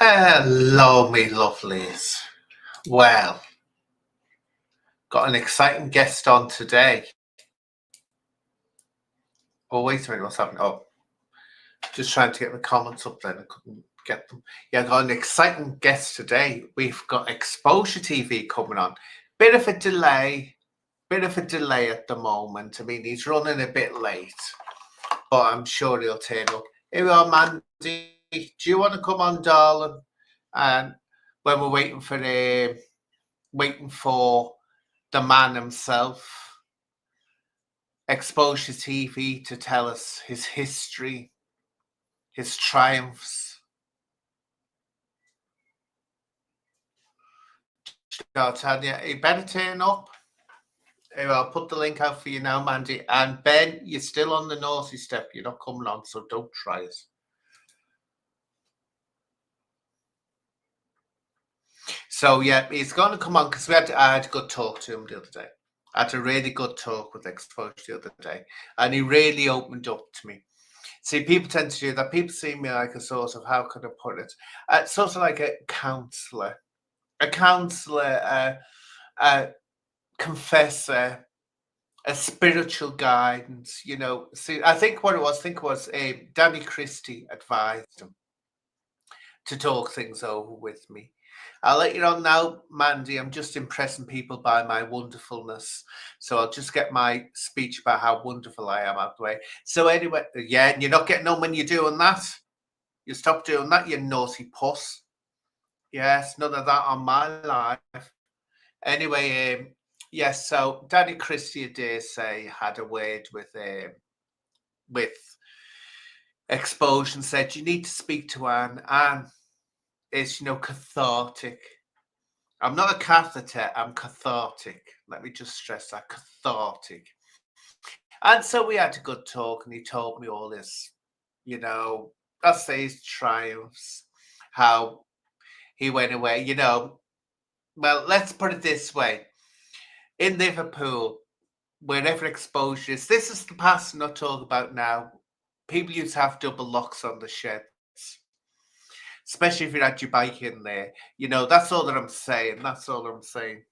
Hello, me lovelies. Well, got an exciting guest on today. Oh, wait a minute, what's happening? Oh, just trying to get the comments up then. I couldn't get them. Yeah, got an exciting guest today. We've got Exposure TV coming on. Bit of a delay at the moment. I mean, he's running a bit late, but I'm sure he'll turn up. Here we are, Mandy. Do you want to come on, darling? And when we're waiting for the man himself, Exposure TV, to tell us his history, his triumphs. Tanya, you better turn up. I'll put the link out for you now, Mandy. And Ben, you're still on the naughty step. You're not coming on, so don't try it. So yeah, he's going to come on because I had a good talk to him the other day. I had a really good talk with Exposure the other day, and he really opened up to me. See, people tend to do that. People see me like a sort of, how could I put it? Sort of like a counsellor, a confessor, a spiritual guidance. You know, see, I think what it was, Danny Christie advised him to talk things over with me. I'll let you know now, Mandy. I'm just impressing people by my wonderfulness. So I'll just get my speech about how wonderful I am out the way. So anyway, yeah, you're not getting on when you're doing that. You stop doing that, you naughty puss. Yes, none of that on my life. Anyway, yes, so Danny Christie, I dare say, had a word with Exposure and said, you need to speak to Anne. Anne is, cathartic. I'm not a catheter, I'm cathartic. Let me just stress that, cathartic. And so we had a good talk, and he told me all this, I'll say his triumphs, how he went away, Well, let's put it this way. In Liverpool, wherever Exposure is, this is the past I'm not talking about now. People used to have double locks on the sheds, especially if you had your bike in there. That's all that I'm saying. That's all I'm saying.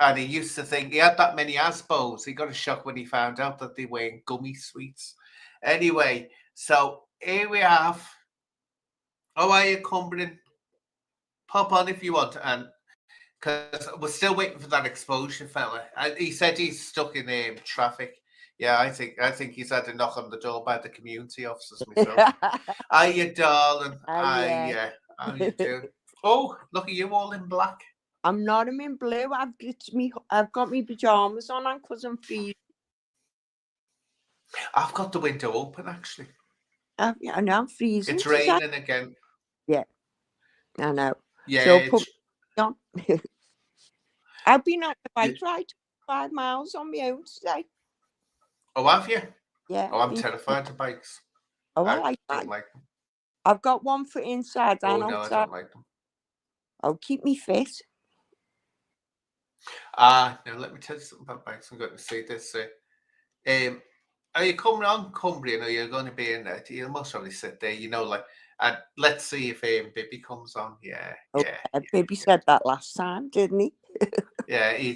And he used to think he had that many ASBOs. He got a shock when he found out that they were in gummy sweets. Anyway, so here we have. How are you, Cumbrian? Pop on if you want. And because we're still waiting for that Exposure fella. He said he's stuck in traffic. Yeah, I think he's had a knock on the door by the community officers myself. Hiya, darling. Hiya. How you doing? Oh, look at you all in black. I'm not in blue. I've got my pajamas on because I'm freezing. I've got the window open, actually. Yeah, I know, I'm freezing. It's raining again. Yeah, I know. Yeah. So put on. I've been on the bike ride 5 miles on my own today. Oh, have you? Yeah. Oh, I'm terrified of bikes. Oh, I don't like them. I've got one for inside and outside. No, I don't like them. I'll keep me fit. Now let me tell you something about bikes. I'm going to say this. Are you coming on, Cumbrian, or you're going to be in there? You must probably sit there, and let's see if Bibby comes on. Yeah, Bibby said that last time, didn't he? Yeah, he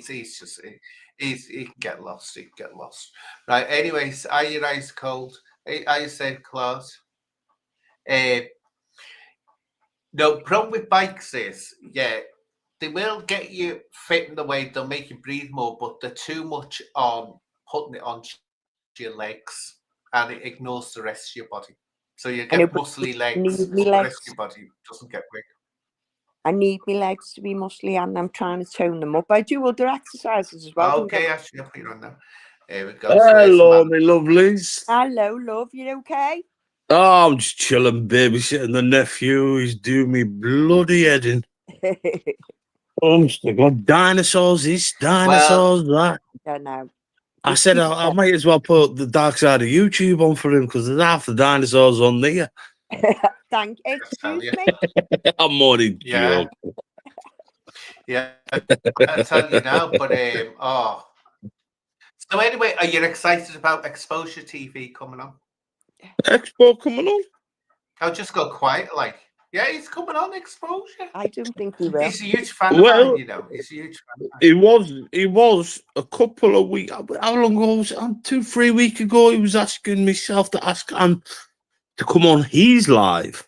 can get lost. He can get lost. Right. Anyways, are your eyes cold? Are you safe, Claus? No, problem with bikes is, they will get you fit in the way they'll make you breathe more, but they're too much on putting it on your legs, and it ignores the rest of your body. So you get muscly legs, but the rest of your body doesn't get big. I need my legs to be muscly, and I'm trying to tone them up. I do other exercises as well. Okay, actually, I'll put you on now. Here we go. Hello, my lovelies. Hello, love. You okay? Oh, I'm just chilling, babysitting the nephew. He's doing me bloody head in. Honestly, got dinosaurs, that. Yeah, no. I said I might as well put the dark side of YouTube on for him because there's half the dinosaurs on there. Thank you. Excuse me. I'm only joking. Yeah, I'll tell you now, but So anyway, are you excited about Exposure TV coming on? Expo coming on? I'll just go quiet, like, Yeah, he's coming on Exposure. I don't think he will. He's a huge fan of Well, mine, you know. He's a huge fan of mine. he was a couple of weeks. How long ago was it? 2-3 weeks ago, he was asking myself to ask Anne to come on his live.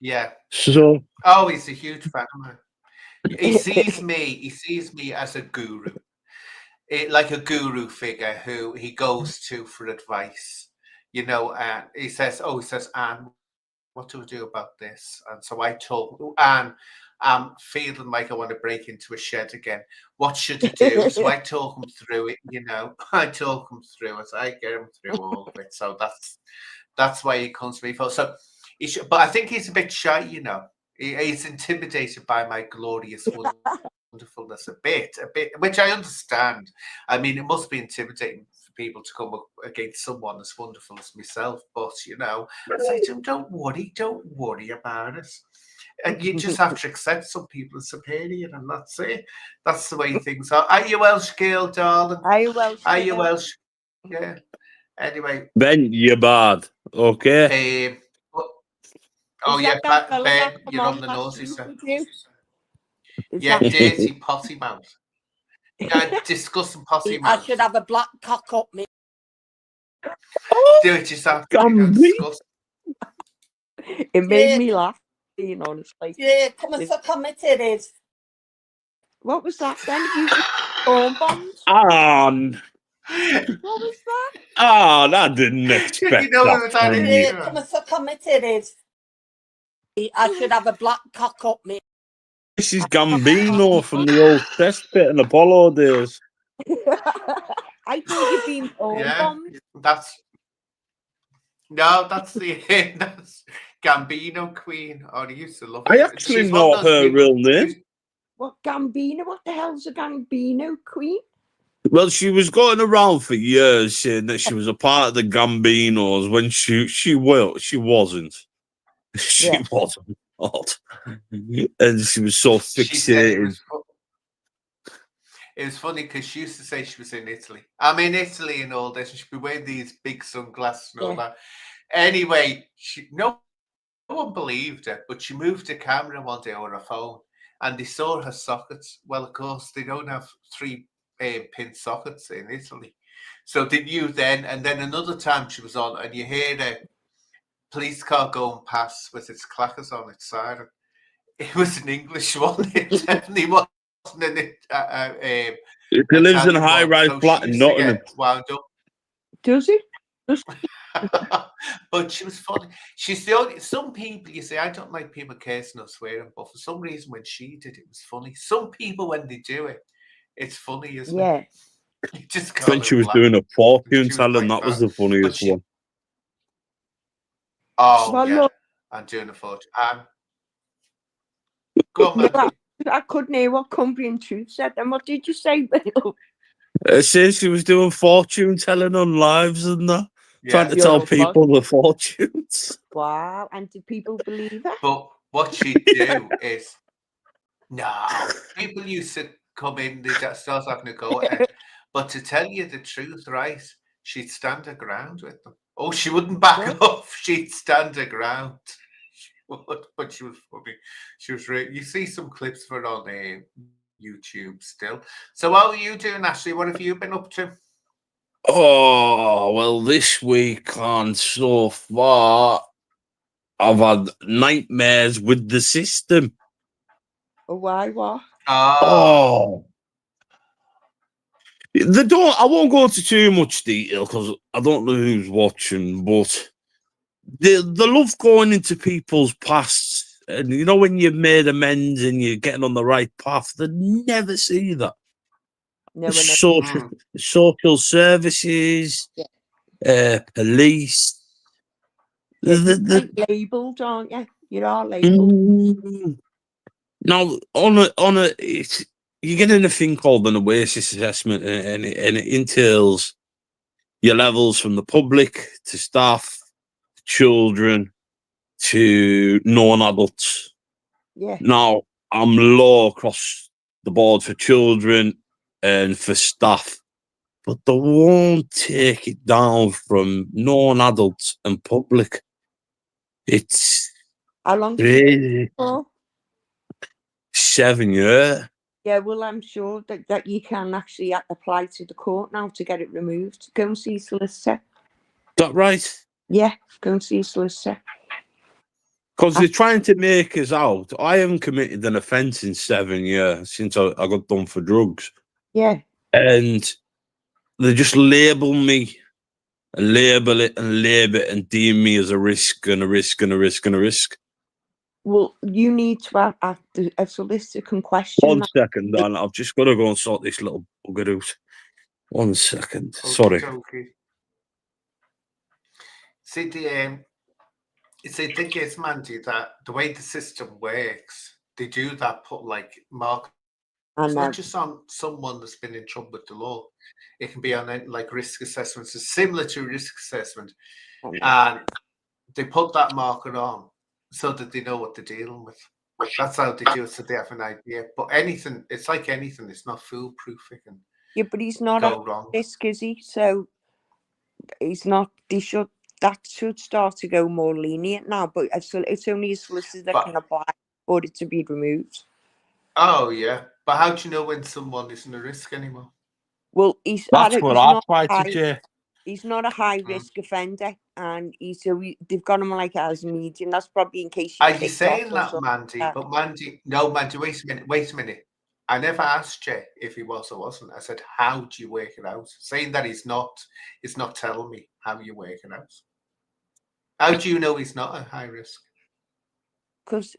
Yeah. So, Oh, he's a huge fan of mine. He sees me as a guru. Like a guru figure who he goes to for advice, you know, and he says, Anne, what do we do about this? And so I told Anne, I'm feeling like I want to break into a shed again. What should I do? So I talk him through it, you know. I talk him through it. I get him through all of it. So that's why he comes to me for. So he should, but I think he's a bit shy, you know. He's intimidated by my glorious wonderfulness a bit, which I understand. I mean, it must be intimidating for people to come up against someone as wonderful as myself. But you know, I say to him, don't worry about it. And you just have to accept some people are superior, and that's it. That's the way things are. Are you Welsh girl, darling? Are you Welsh? Are you Welsh? Yeah. Anyway, Ben, you're bad. Okay. Oh Is yeah, that fella Ben, that come you're on on the last nosy week side. with you? Is Yeah, that dirty potty mouth. Disgusting potty I mouth. should have a black cock up me. Do it yourself. You Can know, be. disgusting. it made me laugh, being honest. Like, Yeah, come and suck on my titties. what was that then? You phone bombs? Anne. What was that? I didn't expect You know that who that from is? you. Yeah, come and suck on my titties. I should have a black cock up me. This is Gambino from the old Cesspit and Apollo days. I thought you'd been phone Yeah, bombed. that's that's Gambino Queen. Oh, I used to love I it. actually She's one know of those her people. real name. What Gambino? What the hell's a Gambino queen? Well, she was going around for years saying that she was a part of the Gambinos when she wasn't. She Yeah. wasn't. Not. And she was so She said it fixated. was. It was funny because she used to say she was in Italy. I'm in Italy and all this, and she'd be wearing these big sunglasses and all that. Anyway, no one believed her, but she moved her camera one day on her phone, and they saw her sockets. Well, of course, they don't have 3-pin sockets in Italy, so they knew then. And then another time she was on, and you hear the police car going past with its clackers on its siren. It was an English one. It definitely wasn't an He lives in a Italian high-rise one. So flat she in used to Nottingham. get wound up. Does he? But she was funny. She's the only. Some people, you say, I don't like people cursing or swearing, but for some reason, when she did it, was funny. Some people, when they do it, it's funny, isn't Yeah. it? You just When can't she was laugh. doing a fortune She was telling, quite that was bad. the funniest she- one. Oh Well, yeah, look, I'm doing a fortune. Go on, no, man. I couldn't hear what Cumbrian Truth said. And what did you say, Bill? It says she was doing fortune telling on lives and that, trying to You're tell all fun. people the fortunes. Wow. And did people believe her? But what she'd do is, no, people used to come in, they just start having a go at her. But to tell you the truth, right, she'd stand her ground with them. Oh, she wouldn't back off. She'd stand her ground. She would, but she was funny. She was really. You see some clips of her on YouTube still. So how are you doing, Ashley? What have you been up to? Oh, well, this week on so far, I've had nightmares with the system. Oh, why? What? Oh. They don't. I won't go into too much detail because I don't know who's watching, but they love going into people's pasts. And you know, when you've made amends and you're getting on the right path, they never see that. No one knows. Social services, police. You're labelled, aren't you? You are labelled. Now, you're getting a thing called an Oasis assessment, and it entails your levels from the public to staff, children to non-adults. Yeah. Now, I'm low across the board for children and for staff, but they won't take it down from non-adults and public. It's How long did you Really? for? 7 years. Yeah, well, I'm sure that you can actually apply to the court now to get it removed. Go and see a solicitor. Is that right? Yeah, go and see a solicitor. Because they're trying to make us out. I haven't committed an offence in 7 years since I got done for drugs. Yeah. And they just label me and label it and label it and deem me as a risk and a risk and a risk and a risk. Well, you need to have a solicitor can question 1 that. second, Dan. I've just got to go and sort this little bugger out. 1 second. Sorry. Okay. See, the thing is, Mandy, that the way the system works, they do that, put like mark. It's not just on someone that's been in trouble with the law. It can be on like risk assessments. It's similar to risk assessment. And they put that marker on so that they know what they're dealing with. That's how they do it, so they have an idea. But anything, it's like anything, it's not foolproof. It can but he's not go at wrong. risk, is he? So he's not. That should start to go more lenient now. But it's only a solicitor that can apply for it to be removed. Oh yeah, but how do you know when someone isn't a risk anymore? Well, That's what I tried to say. He's not a high risk offender, and they've got him like as a medium. That's probably in case. Are you saying that, Mandy? But Mandy, no, Mandy. Wait a minute. I never asked you if he was or wasn't. I said, how do you work it out? Saying that he's not telling me how you work it out. How do you know he's not a high risk? Because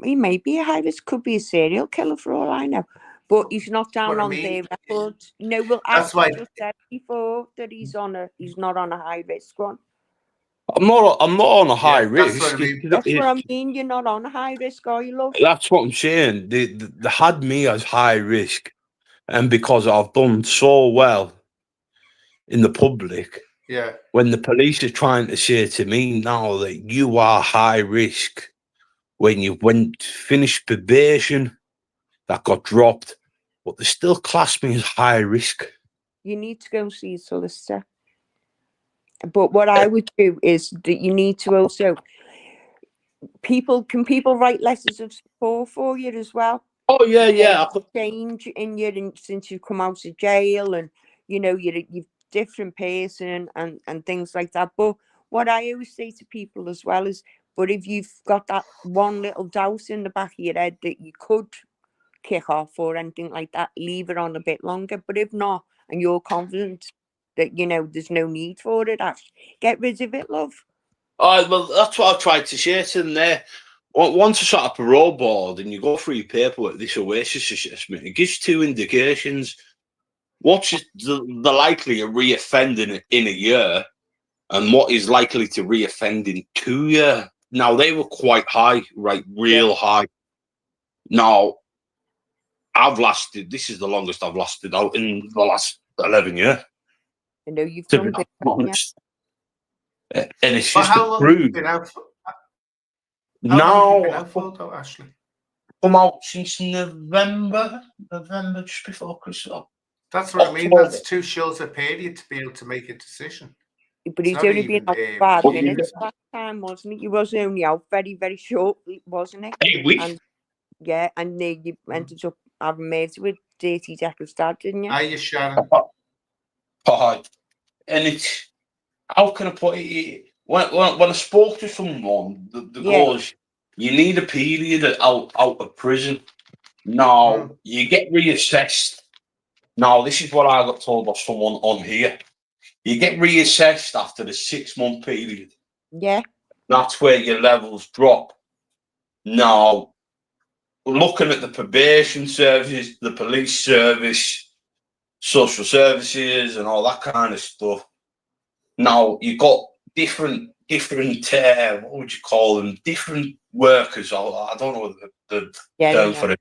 he may be a high risk, could be a serial killer for all I know. But he's not down on their record. No, well, that's why I just said before that he's not on a high risk one. I'm not on a high risk. That's what I mean. That's what I mean. You're not on a high risk, are you, love? That's what I'm saying. They had me as high risk, and because I've done so well in the public, yeah. When the police are trying to say to me now that you are high risk, when you finished probation, that got dropped, but they still class me as high risk. You need to go and see a solicitor. But what I would do is that you need to also people write letters of support for you as well. Oh yeah. Change in your since you come out of jail, and you know you're different person and things like that. But what I always say to people as well is, but if you've got that one little doubt in the back of your head that you could kick off or anything like that, leave it on a bit longer. But if not, and you're confident that there's no need for it, get rid of it, love. Well, that's what I tried to say to them there. Once you set up a parole board and you go through your paperwork, this Oasis assessment, it gives two indications. What's the likely of reoffending in a year, and what is likely to reoffend in 2 years? Now, they were quite high, right? Real high. Now, this is the longest I've lasted out in the last 11 years. I know you've done it. And it's just how long have you been out for? Ashley? Come out since November, just before Christmas. That's what I mean. That's too short a period to be able to make a decision. But he's only been out 5 minutes last time, wasn't it? He was only out very, very short, wasn't it? 8 weeks. And you ended up having mates with Dirty Decker's dad, didn't you? Are you, Sharon? And it's, how can I put it? When I spoke to someone, the goes, you need a period out of prison. Now, you get reassessed. Now, this is what I got told by someone on here. You get reassessed after the 6-month period. Yeah. That's where your levels drop. Now, looking at the probation services, the police service, social services, and all that kind of stuff. Now, you've got different what would you call them? Different workers. I don't know the term for it.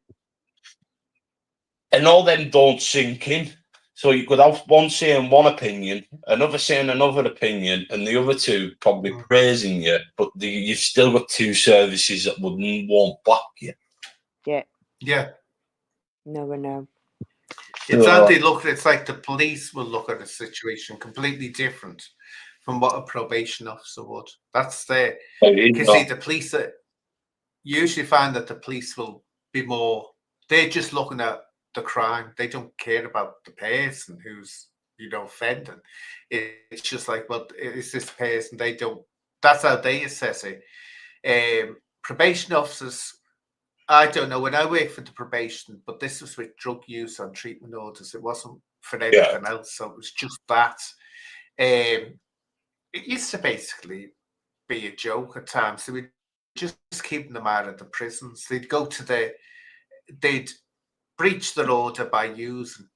And all them don't sink in. So you could have one saying one opinion, another saying another opinion, and the other two probably praising you, but you've still got two services that won't back you. Yeah. Yeah. No, I know. It's how they look. It's like the police will look at a situation completely different from what a probation officer would. That's the because see the police are usually find that the police will be more, they're just looking at the crime. They don't care about the person who's, offending. It's just like, well, is this person? They don't, that's how they assess it. Probation officers, I don't know, when I worked for the probation, but this was with drug use on treatment orders. It wasn't for anything else. So it was just that. It used to basically be a joke at times. So we'd just keeping them out of the prisons. They'd breach their order by using,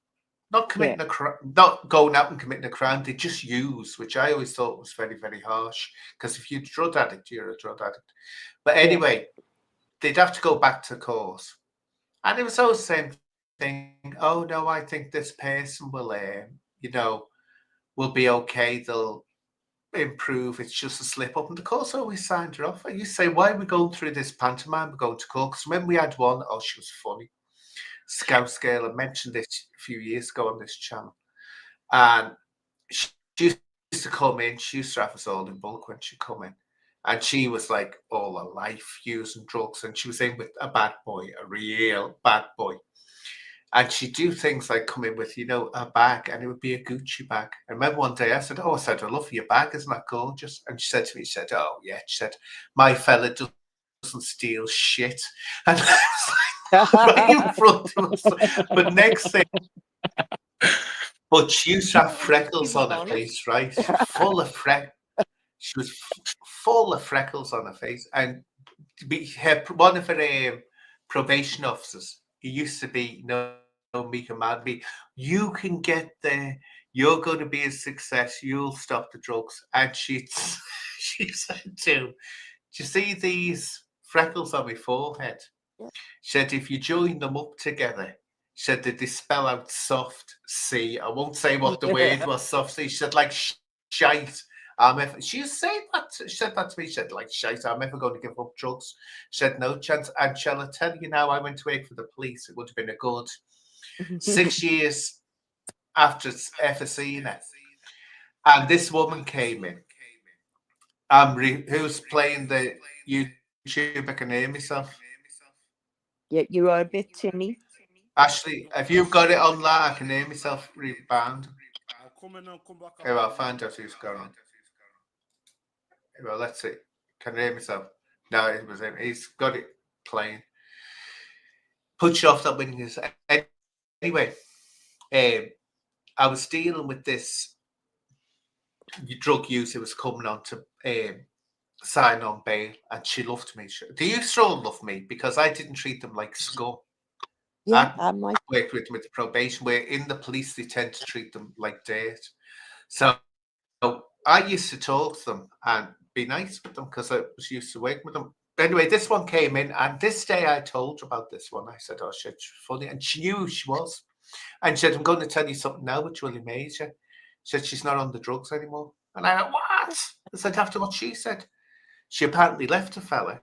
not committing a crime, not going out and committing a crime. They just use, which I always thought was very, very harsh. Because if you're a drug addict, you're a drug addict. But anyway, they'd have to go back to court. And it was always the same thing. Oh, no, I think this person will, will be okay. They'll improve. It's just a slip up. And the course always signed her off. And you say, why are we going through this pantomime? We're going to court. Because when we had one, she was funny. Scouse girl. I mentioned this a few years ago on this channel. And she used to come in. She used to have us all in bulk when she'd come in. And she was like all her life using drugs. And she was in with a bad boy, a real bad boy. And she'd do things like come in with, a bag, and it would be a Gucci bag. I remember one day I said, I love your bag. Isn't that gorgeous? And she said to me, oh, yeah. She said, my fella doesn't steal shit. And I was like, right in front of us. But next thing, but she used to have freckles on her face, right? Full of freckles. She was full of freckles on her face. And one of her probation officers, he used to be, meek and mad me. You can get there. You're going to be a success. You'll stop the drugs. And she said to him, do you see these freckles on my forehead? She said, if you join them up together, she said that they spell out soft C. I won't say what the word was, soft C. She said, like shite. She said that. She said that to me. She said, like shite. I'm never going to give up drugs. She said, no chance. And shall I tell you now, I went to work for the police. It would have been a good 6 years after ever seeing it. And this woman came in. Who's playing the YouTube? I can hear myself. Yeah, you are a bit tinny. Ashley, have you got it on that? I can hear myself rebound. I'll come in and come back. Okay, well, I'll find out who's going on. Well, let's see. Can I hear myself? No, it was him. He's got it playing. Put you off that winning. Anyway, I was dealing with this drug user was coming on to sign on bail, and she loved me. Do you still love me? Because I didn't treat them like scum. Yeah, I worked with them with the probation, where in the police they tend to treat them like dirt. So I used to talk to them and be nice with them because I was used to working with them. Anyway, this one came in, and this day I told her about this one. I said, shit, she's funny. And she knew who she was. And she said, I'm going to tell you something now which will amaze you. She said, she's not on the drugs anymore. And I went, what? I said, after what she said. She apparently left a fella.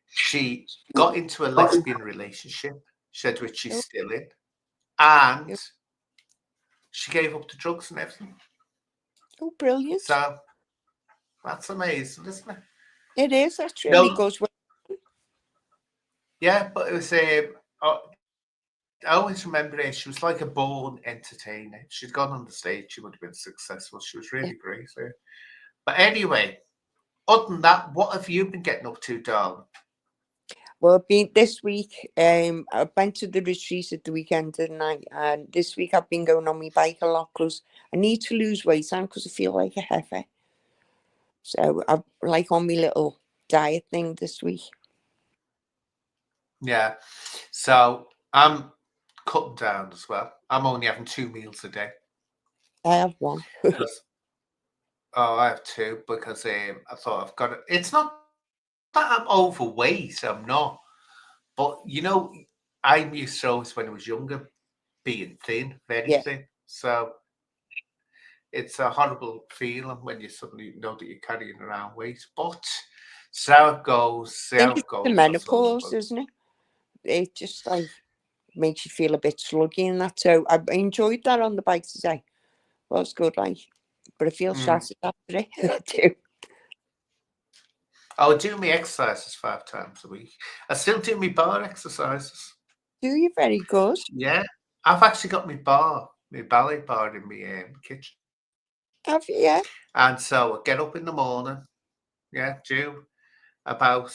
She got into a lesbian relationship, she said, which she's still in. And she gave up the drugs and everything. Oh, brilliant. So that's amazing, isn't it? It is. That really goes well. Yeah, but it was I always remember her. She was like a born entertainer. If she'd gone on the stage, she would have been successful. She was really great. So. But anyway, other than that, what have you been getting up to, darling? Well, this week, I went to the retreat at the weekend, didn't I? And this week I've been going on my bike a lot because I need to lose weight because I feel like a heifer. So I'm like on my little diet thing this week. Yeah. So I'm cutting down as well. I'm only having 2 meals a day. I have one. I have 2 because I thought I've got it. It's not that I'm overweight. I'm not. But, I'm used to always when I was younger being thin, very thin. So it's a horrible feeling when you suddenly know that you're carrying around weight. But it's how it goes. I think it's the menopause, isn't it? It just like makes you feel a bit sluggy and that. So I enjoyed that on the bike today. Well, it's good, like, but I feel shattered after it too. I would do my exercises 5 times a week. I still do my bar exercises. Do you? Very good. Yeah, I've actually got my ballet bar in my kitchen. Have you? Yeah. And so I get up in the morning, do about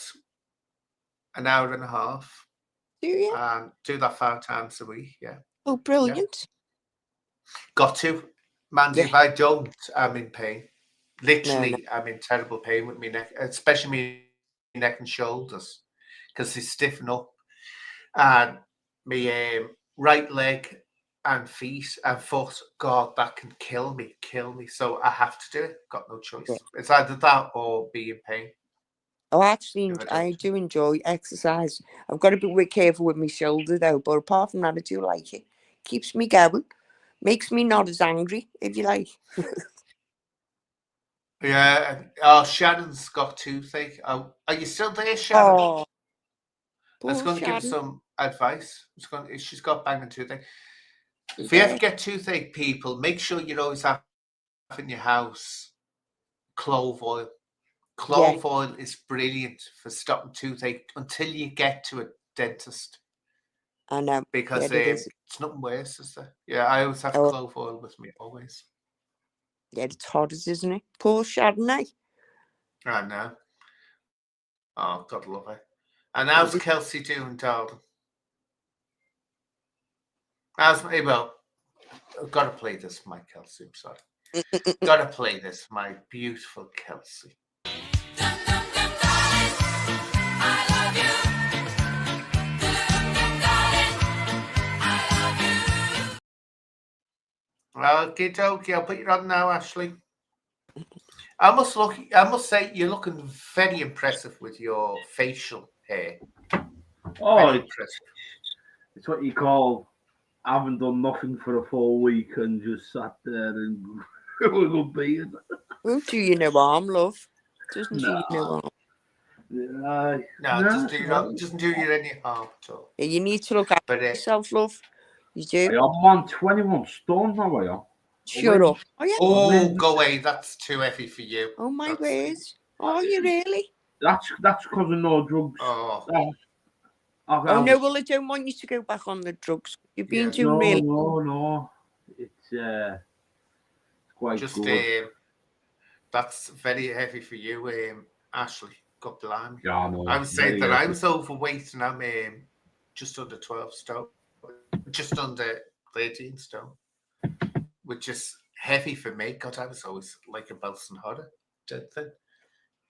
an hour and a half, Do you? and do that 5 times a week. Yeah, Oh, brilliant. got to. Mandy, Yeah. if I don't, I'm in pain. No. Literally, I'm in terrible pain with my neck, especially my neck and shoulders, because they stiffen up. And my right leg and feet and foot, God, that can kill me. So I have to do it. Got no choice. Yeah. It's either that or be in pain. Oh, actually, If I I don't. do enjoy exercise. I've got to be a bit careful with my shoulder though, but apart from that, I do like it. Keeps me going. Makes me not as angry, if you like. Yeah. Oh, Shannon's got toothache. Oh, are you still there, Shannon? Oh, I was poor going to give her Sharon. some advice. She's got banging toothache. If you Yeah. ever get toothache, people, make sure you always have in your house clove oil. Clove oil is brilliant for stopping toothache until you get to a dentist, I know. because Yeah, it is. it's nothing worse, is there? Yeah, I always have Oh, clove oil with me, always. yeah, it's hot, isn't it? Poor Sharon, eh? I know. Oh, God love her. And how's Kelsey doing, darling? Well, I've got to play this, my Kelsey. I'm sorry. Got to play this, my beautiful Kelsey. Okay, dokie. I'll put you on now, Ashley. I must say, you're looking very impressive with your facial hair. Oh, Very impressive. it's what you call haven't done nothing for a full week and just sat there and good beard. Won't do you no harm, love. Doesn't do you no No. harm. No, it doesn't do you any harm at all. Yeah, you need to look after But yourself, love. You do. I am on 21 stone now, I am. Shut up. Oh, yeah. Oh, go away. That's too heavy for you. Oh, my word. Are you really? That's because of no drugs. Oh, Oh, no, well, I don't want you to go back on the drugs. You've been Yeah. doing really... No. It's quite just good. that's very heavy for you, Ashley. God blimey. Yeah, no, I would say very that I heavy. was overweight and I'm just under 12 stone, just under 13 stone, which is heavy for me. God, I was always like a Belson Hodder.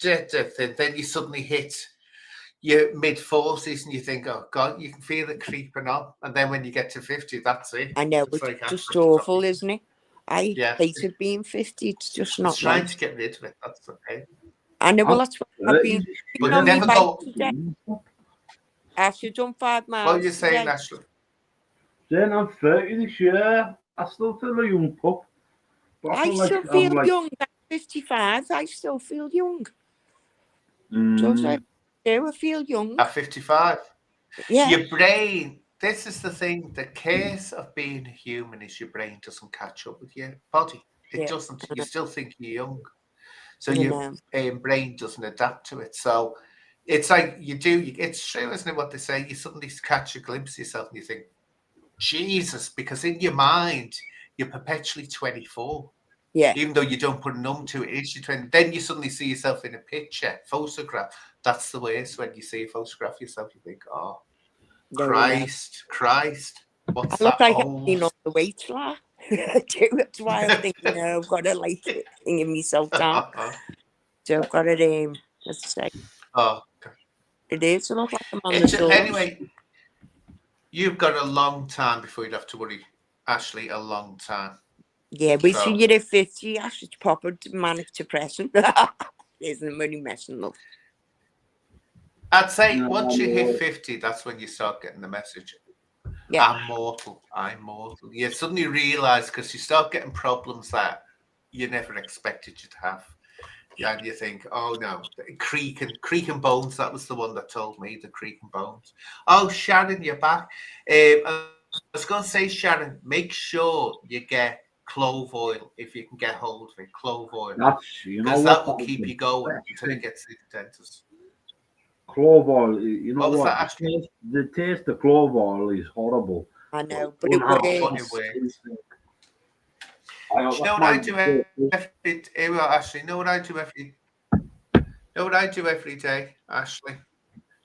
Then you suddenly hit your mid-40s and you think, oh, God, you can feel it creeping on. And then when you get to 50, that's it. I know, It's it's like just after awful, something. isn't it? I Yeah. hated being 50. It's just It's not trying nice. to get rid of it. That's the pain. I know, well, that's what I've been... But You know, never my go. bike today, after done 5 miles What are you saying, today. Ashley? Then I'm 30 this year. I still feel a young pup. But I still feel young. I'm 55. I still feel young. So I do. I feel young. At 55. Yeah. Your brain, this is the thing, the case of being human is your brain doesn't catch up with your body. It doesn't. You still think you're young. So your brain doesn't adapt to it. So it's like it's true, isn't it, what they say? You suddenly catch a glimpse of yourself and you think, Jesus, because in your mind, you're perpetually 24. Yeah. Even though you don't put a number to it, it's your 20. Then you suddenly see yourself in a picture, photograph. That's the worst when you see a photograph of yourself. You think, oh, Christ, what's I look that? like I've been on the weight, like. I do. That's why I'm thinking, no, I've got to like thinking myself down. So I've got to, let's say, it is. I look like I'm on the tools. Anyway, you've got a long time before you'd have to worry, Ashley. A long time. Yeah, but so you're at 50, Ash, it's proper manic depression. Isn't money messing up. I'd say once you hit 50, that's when you start getting the message. Yeah. I'm mortal. You suddenly realise, because you start getting problems that you never expected you to have. Yeah, and you think, oh no, creaking bones. That was the one that told me, the creaking bones. Oh, Sharon, you're back. I was going to say, Sharon, make sure you get clove oil if you can get hold of it. Clove oil, That's, you know because what? that will That's keep the you going best until you thing. get to the dentist. Clove oil, you know What was what? that, Ashley? The taste of clove oil is horrible. I But know, but it But works. it works. Do I you know what I do Ashley? You know what I do every day, Ashley?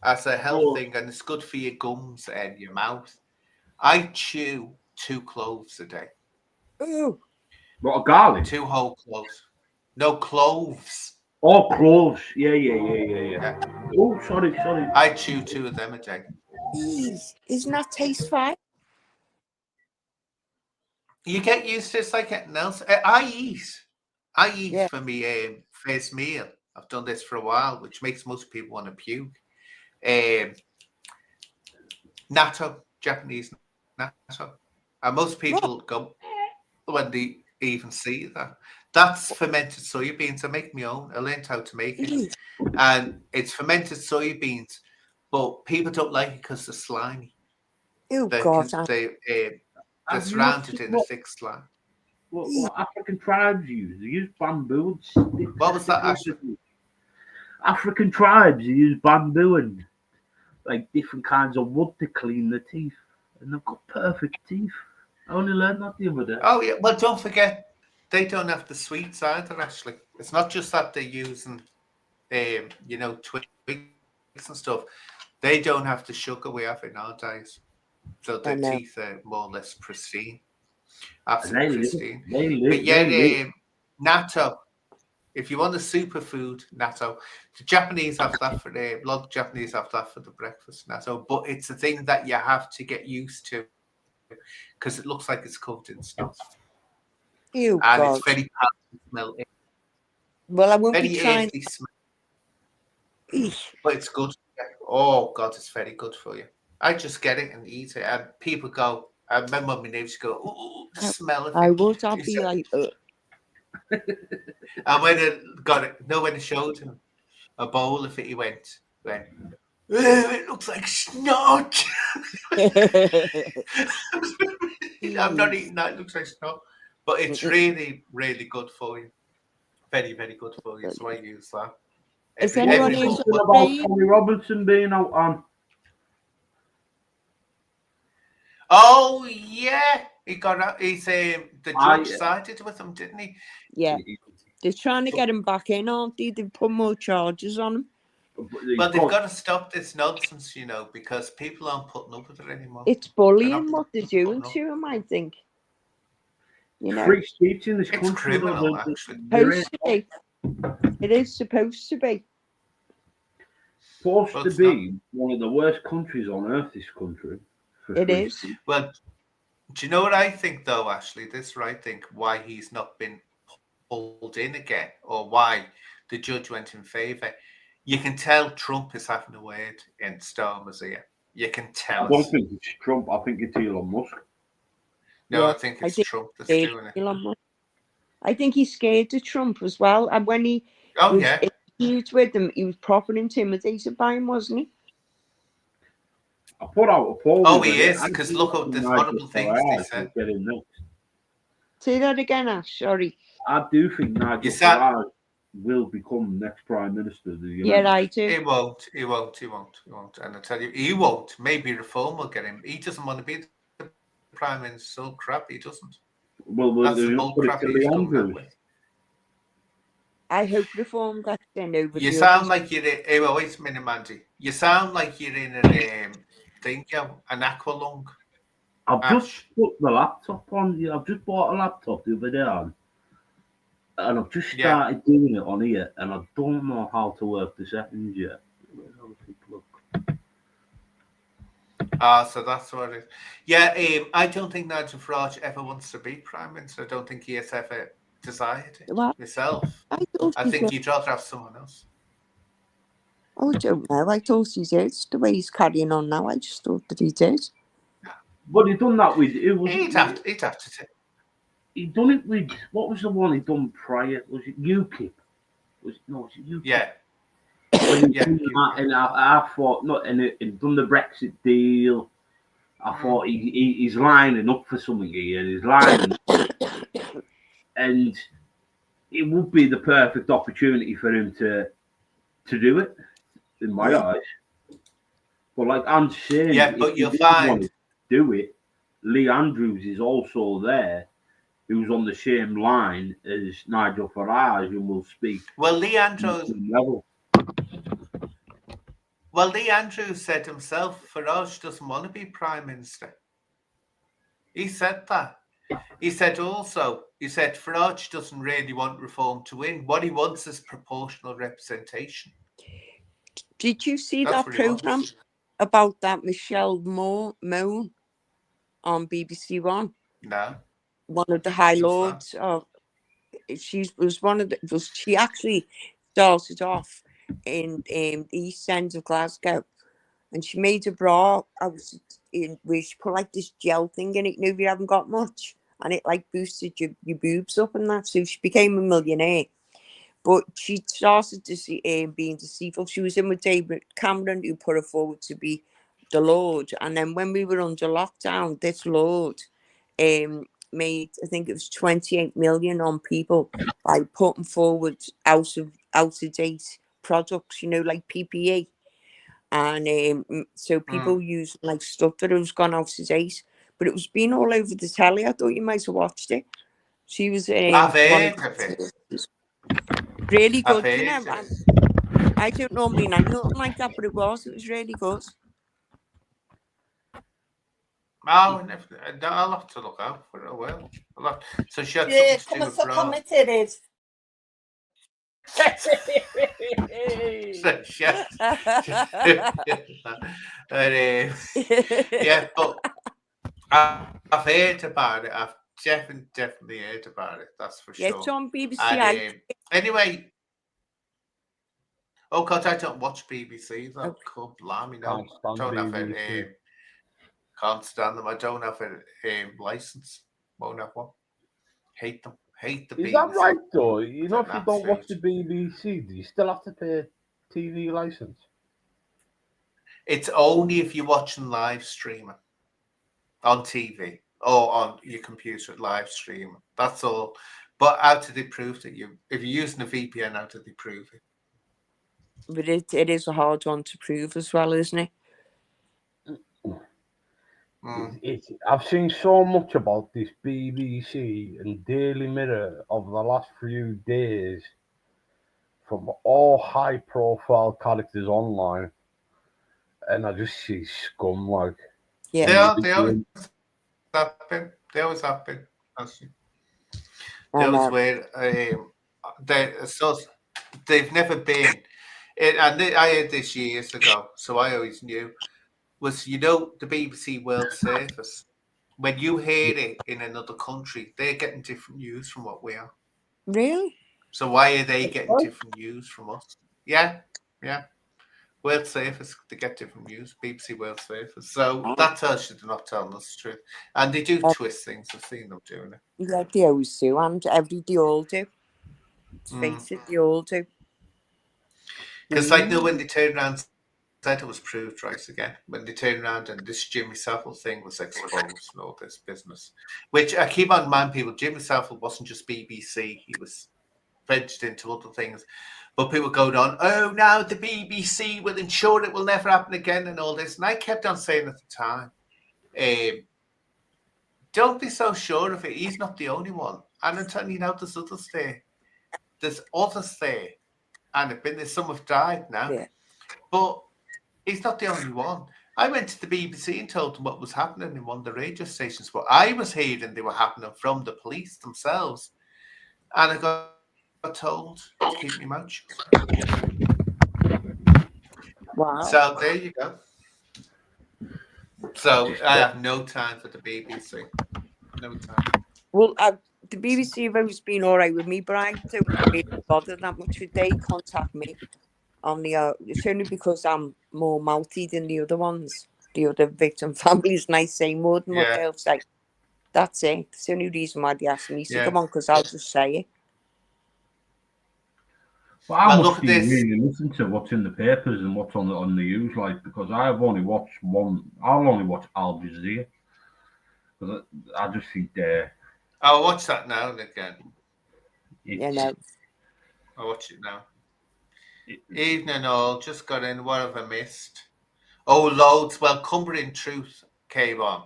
As a health thing, and it's good for your gums and your mouth. I chew 2 cloves a day. Oh, What, a garlic? 2 whole cloves. No, cloves. Oh, cloves. Yeah. Oh, sorry. I chew 2 of them a day. geez, isn't that taste fine? You get used to it. It's like anything else. I eat Yeah. for me first meal. I've done this for a while, which makes most people want to puke. Natto, Japanese natto. And most people go when they even see that. That's fermented soybeans. I make my own. I learned how to make it. And it's fermented soybeans, but people don't like it because they're slimy. Oh, They're God. surrounded in a thick slime. What African tribes use? They use bamboo. And What was that, Ashley? African tribes use bamboo and like different kinds of wood to clean the teeth, and they've got perfect teeth. I only learned that the other day. Oh, yeah. Well, don't forget, they don't have the sweets either, Ashley. It's not just that they're using, twigs and stuff. They don't have the sugar we have in our diets. So their teeth are more or less pristine. Absolutely pristine. But yeah, natto. If you want a superfood, natto. The Japanese have that for a lot of Japanese have that for the breakfast, natto. But it's a thing that you have to get used to because it looks like it's covered in snow. Ew, And God. it's very powerful smell. Well, I won't Very be trying. earthy smell. Eesh. But it's good. Oh God, it's very good for you. I just get it and eat it, and people go. I remember my neighbors go, "Oh, the smell of it." I would. I'll be like, And when it got it, when it showed him a bowl of it, he went, it looks like snot. I'm not eating that. It looks like snot, but it's really, really good for you. Very, very good for you. So I use that. Is anyone else about Tommy Robinson being out on? Oh yeah, he got out. He's the judge sided with him, didn't he? Yeah, they're trying to get him back in, aren't they? They've put more charges on him. Well, they've got to stop this nonsense, because people aren't putting up with it anymore. It's bullying what they're doing to him, I think. Free speech in this it's country. Criminal, actually. It is supposed to be. Supposed to be one of the worst countries on earth, this country. It is. Well, do you know what I think, though, Ashley? This is what I think why he's not been pulled in again, or why the judge went in favour. You can tell Trump is having a word in Starmer's ear. You can tell. I don't think it's Trump. I think it's Elon Musk. No, yeah, I think it's Trump that's doing it. Elon Musk. I think he's scared of Trump as well. And when he was interviewed with him, he was proper intimidated by him, wasn't he? I put out a poll. Oh, he is, because look at the horrible things they said. Say that again, Ash. Sorry. I do think Nigel Farage will become next Prime Minister of the United Yeah, I do. He won't. And I tell you, he won't. Maybe Reform will get him. He doesn't want to be the Prime Minister. So crap, he doesn't. Well, that's the old crap he's coming up with. I hope Reform gets in over. You sound like you're in. Wait a minute, Mandy. You sound like you're in an aqualung. I've just put the laptop on. I've just bought a laptop the other day, and I've just started doing it on here, and I don't know how to work the settings yet. So that's what it is. Yeah, I don't think Nigel Farage ever wants to be Prime Minister. I don't think he has ever desired it myself. I think he'd rather have someone else. Oh, I don't know. I thought he did. The way he's carrying on now, I just thought that he did. But he done that with he'd have to take. He done it with what was the one he done prior? Was it UKIP? Was it UKIP? Yeah. And I thought and done the Brexit deal. I thought he's lining up for something here. He's lining. and it would be the perfect opportunity for him to do it, in my eyes. But like I'm saying, Yeah, if but you you'll really want find to do it, Lee Andrews is also there, who's on the same line as Nigel Farage and will speak Lee on the Andrews. same level. Well, Lee Andrews said himself, Farage doesn't want to be Prime Minister. He said that. He said Farage doesn't really want reform to win. What he wants is proportional representation. Did you see That's that what he wants. programme about that Michelle Moan on BBC One? No. One of the High Who's Lords. She was one of the. She actually started off in the East End of Glasgow, and she made a bra out in where she put like this gel thing in it. You know, if you haven't got much, and it like boosted your boobs up and that. So she became a millionaire. But she started to see being deceitful. She was in with David Cameron, who put her forward to be the Lord. And then when we were under lockdown, this Lord made, I think it was 28 million on people by putting forward out of date products, you know, like PPE. And so people use like stuff that has gone out of date. But it was being all over the telly. I thought you might have watched it. She was I've one heard of of it. really I've good, you heard know. of it. I don't normally know nothing like that, but it was really good. Oh, I'll have to look out for it. I will. So she had Yeah, something to do come with so bra. committed. So she had yeah, but I've heard about it. I've definitely heard about it. That's for Yeah, sure. it's on BBC. And, anyway, oh God, I don't watch BBC though. Okay. God, blimey, no, Can't stand don't have BBC. it. Can't stand them. I don't have a license. Won't have one. Hate them. Hate the BBC. Is that right though? You know, They're if you don't watch Nazis. the BBC, do you still have to pay a TV license? It's only if you're watching live streaming on TV or on your computer live streaming. That's all. But how do they prove that if you're using a VPN, how do they prove it? But it is a hard one to prove as well, isn't it? I've seen so much about this BBC and Daily Mirror over the last few days from all high-profile characters online, and I just see scum like. Yeah. They always happen. They always happen. They And, always were. They've never been. I heard this years ago, so I always knew. Was the BBC World Service? When you hear it in another country, they're getting different news from what we are. really? So why are they getting different news from us? Yeah. World Service, they get different news. BBC World Service. So that tells you they're not telling us the truth. And they do twist things. I've seen them doing it. Yeah, they always do, and they all do. Let's face it, they all do. Because I know when they turned around and said it was proved right again, when they turned around and this Jimmy Savile thing was exposed and all this business, which I keep on mind people, Jimmy Savile wasn't just BBC, he was ventured into other things. But people going on, oh, now the BBC will ensure it will never happen again and all this. And I kept on saying at the time, don't be so sure of it. He's not the only one. And I'm telling you now, there's others there. There's others there. And some have died now. Yeah. But he's not the only one. I went to the BBC and told them what was happening in one of the radio stations. What I was hearing they were happening from the police themselves. And I got told to keep my mouth shut. Wow. So there you go. So I have no time for the BBC. No time. Well, the BBC have always been all right with me, but I don't really bother that much. Would they contact me on the? It's only because I'm more mouthy than the other ones, the other victim families, and I say more than what they'll say. That's it. It's the only reason why they ask me to come on, because I'll just say it. Well, I must be really listen to what's in the papers and what's on the news, like, because I've only watched one. I'll only watch Al Jazeera because I just think they're. I'll watch that now and again. You know. I'll watch it now. it- Evening all, just got in. What have I missed? Oh, loads. Well, Cumbrian Truth came on.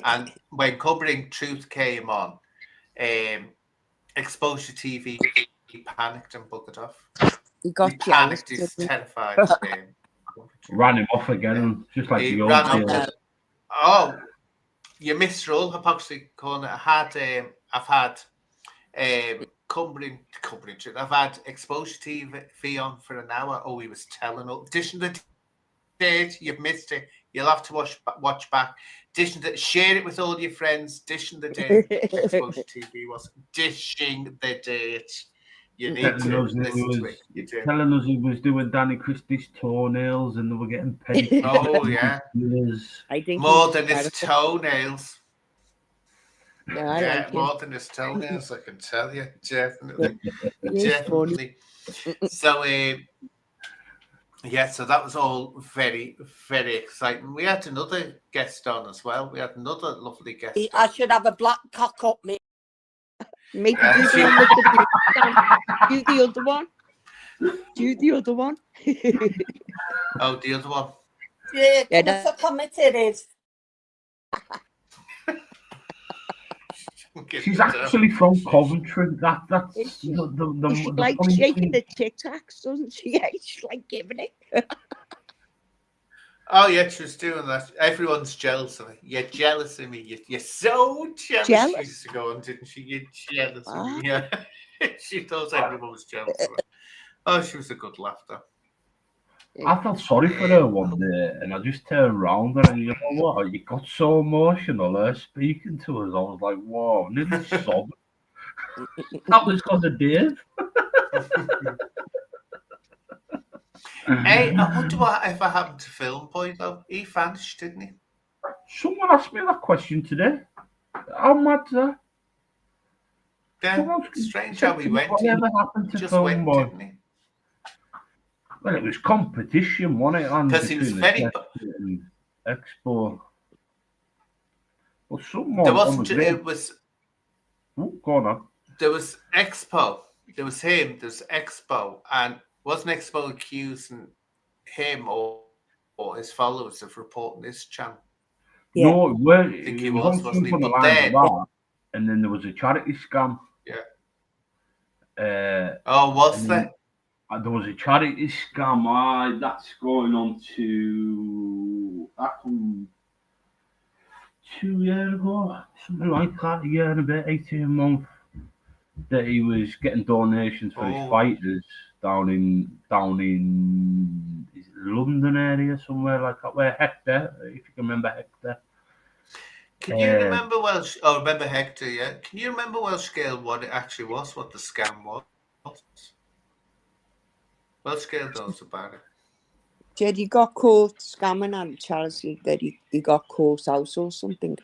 And when Cumbrian Truth came on, Exposure TV panicked and buggered off. He He got jealous. panicked. He's didn't he? terrified of ran him off again, just like He the old ran up days. to, oh, you missed roll. Hypocrisy corner. I've had Cumbrian Truth. I've had Exposure TV on for an hour. Oh, he was telling us. Dishing the date, you've missed it. You'll have to watch back. Share it with all your friends. Dishing the date. Exposure TV was dishing the date. You need Telling to us he listen to was it. You do. telling us he was doing Danny Christie's toenails and they were getting paid. Oh yeah, I think more he's than his terrible. toenails. Yeah, I Yeah, like him. more than his toenails. I can tell you, definitely, He's funny. definitely. So, yeah, so that was all very, very exciting. We had another guest on as well. We had another lovely guest I on. should have a black cock up me. Maybe do the one with the blue stand. Do the other one. Do the other one. Oh, the other one. Yeah, Yeah, come for committed is. She's actually from Coventry. That's Is she? the She the likes funny shaking thing. the Tic Tacs, doesn't she? Yeah, she's like giving it. Oh, yeah, she was doing that. Everyone's jealous of me. You're jealous of me. You're so jealous. Jealous? She used to go on, didn't she? You're jealous of Ah. me. Yeah. She thought everyone was jealous of her. Oh, she was a good laughter. I felt sorry for her one day, and I just turned around and you know what? You got so emotional. Her speaking to us, I was like, "Wow!" Nearly sobbing. That was because of Dave. Hey, I wonder what if I happened to Film Boy though. He vanished, didn't he? Someone asked me that question today. How mad is that? Yeah, Someone strange said how to he me, went. Whatever happened He to just Film went, Boy? didn't he? Well, it was competition, wasn't it? On Because he was between very. the Test and Expo. Well, someone There on wasn't. the grid. It was. Oh, go on. There was Expo. There was him. There's Expo, and wasn't Expo accusing him or his followers of reporting this channel? Yeah. No, I think he it was was, on wasn't he? something But along then, that, and then there was a charity scam. yeah. Oh, was and there? then there was a charity scam. That's going on to 2 years ago, something like that, a year and a bit, 18 months. That he was getting donations for his fighters down in is it London area somewhere like that, where Hector, if you can remember Hector. Can you remember Welsh? Oh, remember Hector? Yeah. Can you remember Welsh Gale what it actually was? What the scam was? Welsh Gale knows about it. Did he got caught scamming at a charity that he got caught out or something?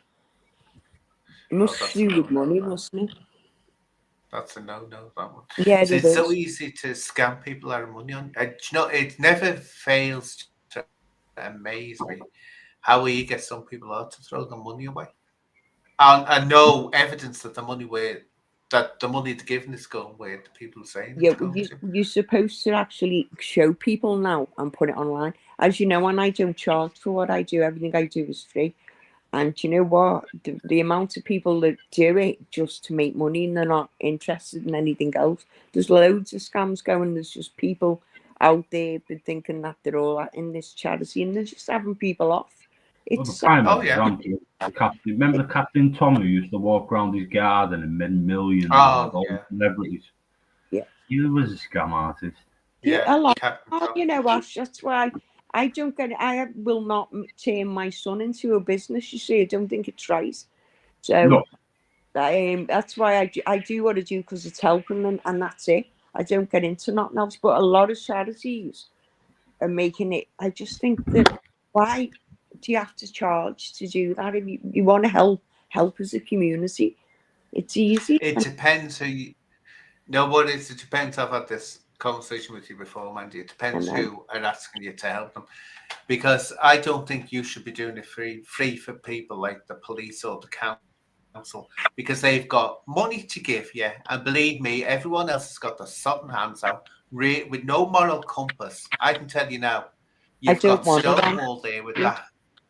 It must that's do with no, money, no. mustn't it? That's a no, that one. Yeah, So it it's so is. easy to scam people out of money on. You know, it never fails to amaze me how you get some people out to throw the money away. And no evidence that the money they're giving is going where the people are saying Yeah, it's going to. you're supposed to actually show people now and put it online. As you know, and I don't charge for what I do. Everything I do is free. And you know what? The amount of people that do it just to make money and they're not interested in anything else. There's loads of scams going. There's just people out there been thinking that they're all in this charity and they're just having people off. Well, the It's prime Oh, yeah. example, remember the Captain Tom who used to walk around his garden and made millions Oh, and all yeah. celebrities? Yeah. He was a scam artist. yeah, a lot. Captain Oh, Tom. you know, Ash, that's why I don't get it. I will not turn my son into a business. You see, I don't think it's right. So No, that's why I do what I do because it's helping them, and that's it. I don't get into nothing else. But a lot of charities are making it. I just think that why do you have to charge to do that? If you want to help as a community, it's easy. It depends who you. No, what is it depends. I've had this conversation with you before, Mandy. It depends who are asking you to help them, because I don't think you should be doing it free for people like the police or the council council because they've got money to give you, and believe me, everyone else has got their sopping hands out with no moral compass. I can tell you now, I you've don't got want it. Stonewall there with that,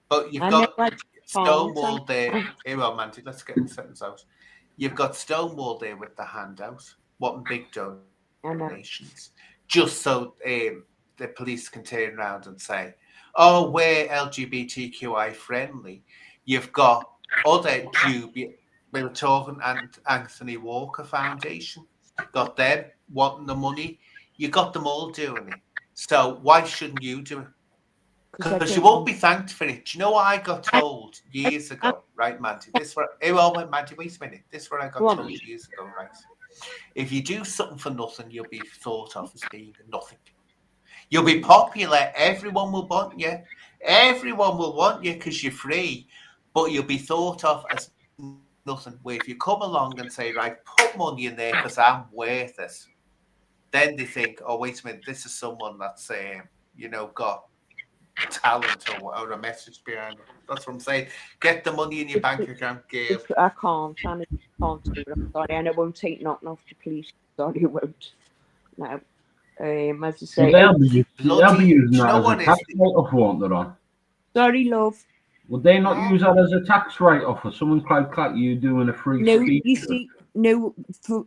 but you've I know got I can't. Stonewall there. Here, well, Mandy, let's get the sentence out. You've got Stonewall there with the handout, wanting big donations, just so the police can turn around and say, "Oh, we're LGBTQI friendly." You've got other dubious. We were talking, and Anthony Walker Foundation got them wanting the money. You got them all doing it. So why shouldn't you do it? Because you won't be thanked for it. Do you know what I got told years ago, right, Mandy? This where Mandy, wait a minute. This is what I got told years ago, right? If you do something for nothing, you'll be thought of as being nothing. You'll be popular. Everyone will want you. Everyone will want you because you're free, but you'll be thought of as nothing. Where if you come along and say, right, put money in there because I'm worth it, then they think, oh, wait a minute, this is someone that's, got talent or a message behind it. That's what I'm saying. Get the money in your bank account, Gail. I can't. I can't do it. I'm sorry, and I won't take nothing off the police. Sorry, I won't. No. As I say, they'll be using that as a tax write-off, won't they, Ron? sorry, love. Would they not use that as a tax write-off, or someone like you doing a free speech? You see, no,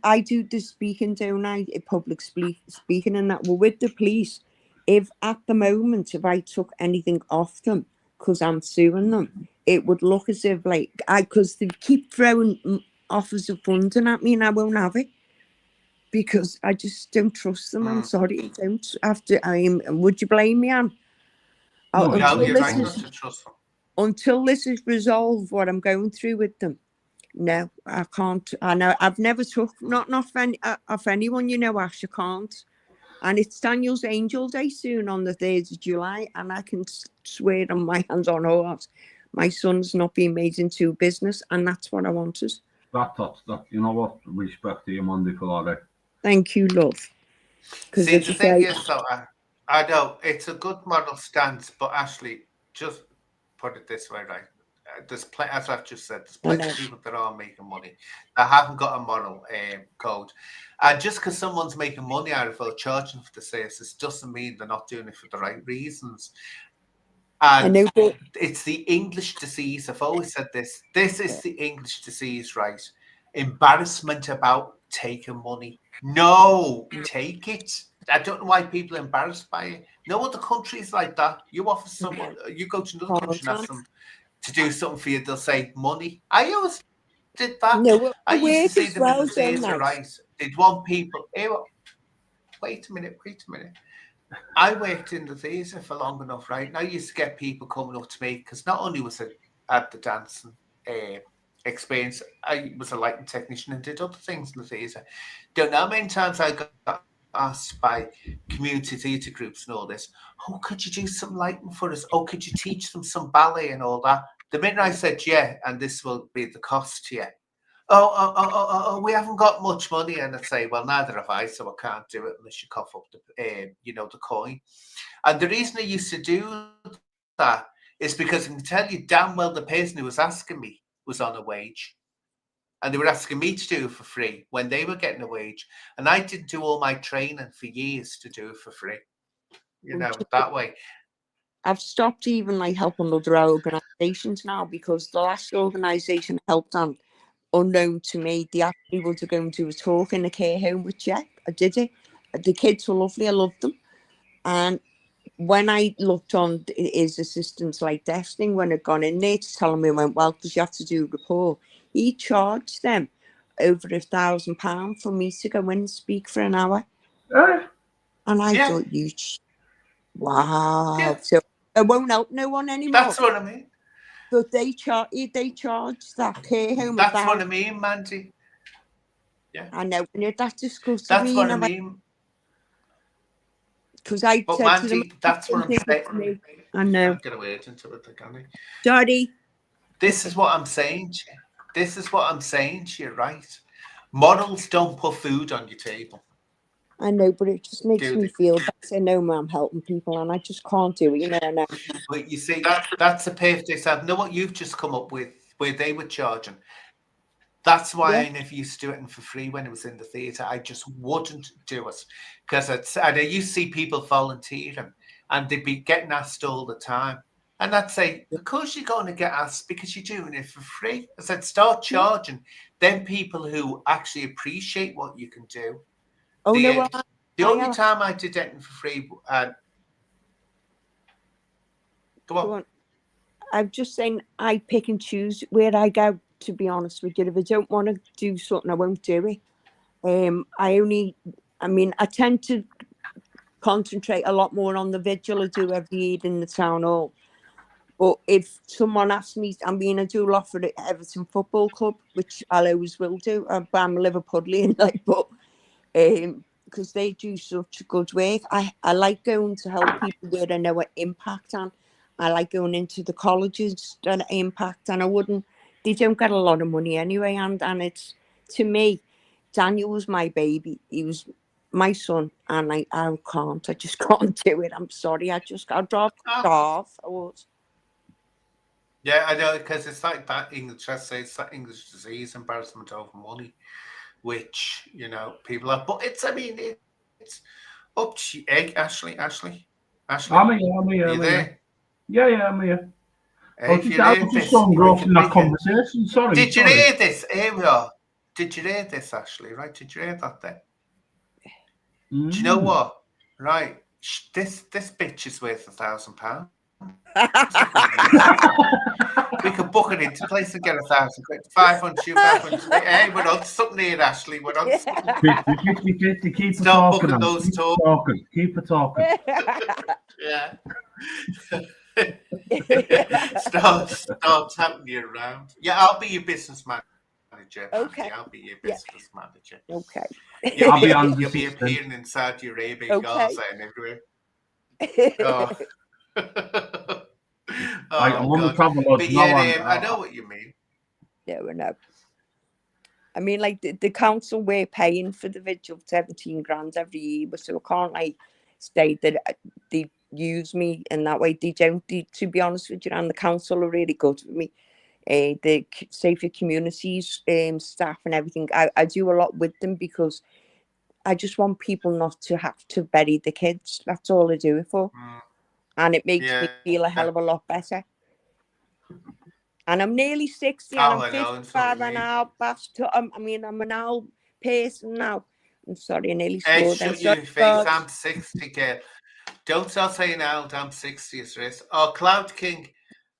I do the speaking, don't I? Public speaking and that. Well, with the police, if at the moment, if I took anything off them because I'm suing them, it would look as if because they keep throwing offers of funding at me and I won't have it because I just don't trust them. I'm sorry, I don't. After would you blame me, Anne? No, you're right not to trust them. Until this is resolved, what I'm going through with them. No, I can't. I know I've never took not off anyone, Ash, I can't. And it's Daniel's Angel Day soon on the 3rd of July, and I can swear on my hands on horse, my son's not being made into a business, and that's what I wanted. That you know what? Respect to you, Monday, for that. Thank you, love. See, the thing is, though, I know it's a good moral stance, but Ashley, just put it this way, right? There's plenty, as I've just said, there's plenty of people that are making money that haven't got a moral code, and just because someone's making money out of it or charging for the services doesn't mean they're not doing it for the right reasons. And it's the English disease. I've always said this. This is the English disease, right? Embarrassment about taking money. No, take it. I don't know why people are embarrassed by it. No other countries like that. You offer someone, you go to another country and ask them to do something for you, they'll say money. I always did that. No, I used to see them in the theatre, right? They'd want people. Hey, wait a minute. I worked in the theatre for long enough, right? And I used to get people coming up to me because not only was it at the dancing experience, I was a lighting technician and did other things in the theatre. Don't know how many times I got asked by community theatre groups and all this, oh, could you do some lighting for us? Oh, could you teach them some ballet and all that? The minute I said, yeah, and this will be the cost to you. Oh, we haven't got much money. And I'd say, well, neither have I, so I can't do it unless you cough up the coin. And the reason I used to do that is because I can tell you damn well the person who was asking me was on a wage. And they were asking me to do it for free when they were getting a wage. And I didn't do all my training for years to do it for free. That way. I've stopped even helping other organisations now because the last organisation I helped on, unknown to me, they actually were going to a talk in a care home with Jack. I did it. The kids were lovely. I loved them. And when I looked on his assistants testing, when I'd gone in there to tell him it went well because you have to do a report, he charged them over £1,000 for me to go in and speak for an hour. And I thought, wow. Yeah. So it won't help no one anymore. That's what I mean. But they charge that care home. That's what I mean, Mandy. Yeah. I know. That disgusted That's me. what I mean. Because I said Mandy, to them, that's what I'm saying. I know. Get away into it, can I? Sorry. This is what I'm saying to you. This is what I'm saying to you, right? Models don't put food on your table. I know, but it just makes me feel better. No, I'm helping people, and I just can't do it. No. But you see, that's a perfect example. Know what you've just come up with, where they were charging That's why Yeah. I never used to do it for free when it was in the theatre. I just wouldn't do it because I used to see people volunteering and they'd be getting asked all the time. And I'd say, of course you're going to get asked because you're doing it for free. I said, start charging. Then people who actually appreciate what you can do. Oh, the no, well, the I only have- time I did it for free, go on. I'm just saying I pick and choose where I go, to be honest with you. If I don't want to do something, I won't do it. I tend to concentrate a lot more on the vigil I do every year in the town hall. But if someone asks me, I do a lot for the Everton Football Club, which I always will do. I'm a Liverpudlian, but because they do such good work. I like going to help people where I know an impact on. I like going into the colleges that impact, and they don't get a lot of money anyway. And it's, to me, Daniel was my baby. He was my son, and I just can't do it. I'm sorry. I'd rather starve. I would. Yeah, I know, because it's like that English, let's say it's that English disease, embarrassment over money, which, people have. But it's up to you. Ashley. I'm here. Are you there? Yeah, I'm here. I was If you just heard this, so engrossed in that conversation. Sorry. Did you hear this? Here we are. Did you hear this, Ashley? Right? Did you hear that then? Do you know what? Right. This bitch is worth £1,000. We could book it into place and get 1,000 quid. 500, 500. Hey, we're on something here, Ashley. We're on something. 50-50, keep Start talking. booking those Keep it talking. Yeah. Start tapping you around. Yeah, I'll be your business manager. Okay. Andy. I'll be your business manager. Okay. I'll be on You'll be appearing in Saudi Arabia, Okay. Gaza, and everywhere. Oh. I'm on the travel lodge. But yeah, I know what you mean. Yeah, we know. I mean, like the council, we're paying for the vigil 17 grand every year, so I can't state that they use me in that way. They don't. To be honest with you, and the council are really good with me. The Safer Communities staff and everything, I do a lot with them because I just want people not to have to bury the kids. That's all I do it for. And it makes me feel a hell of a lot better. And I'm nearly 60 and I'm 55 and I'm an old person now. I'm sorry, I nearly swore. Shut your face, I'm 60, kid. Don't start saying old, I'm 60, Chris. Oh, Cloud King.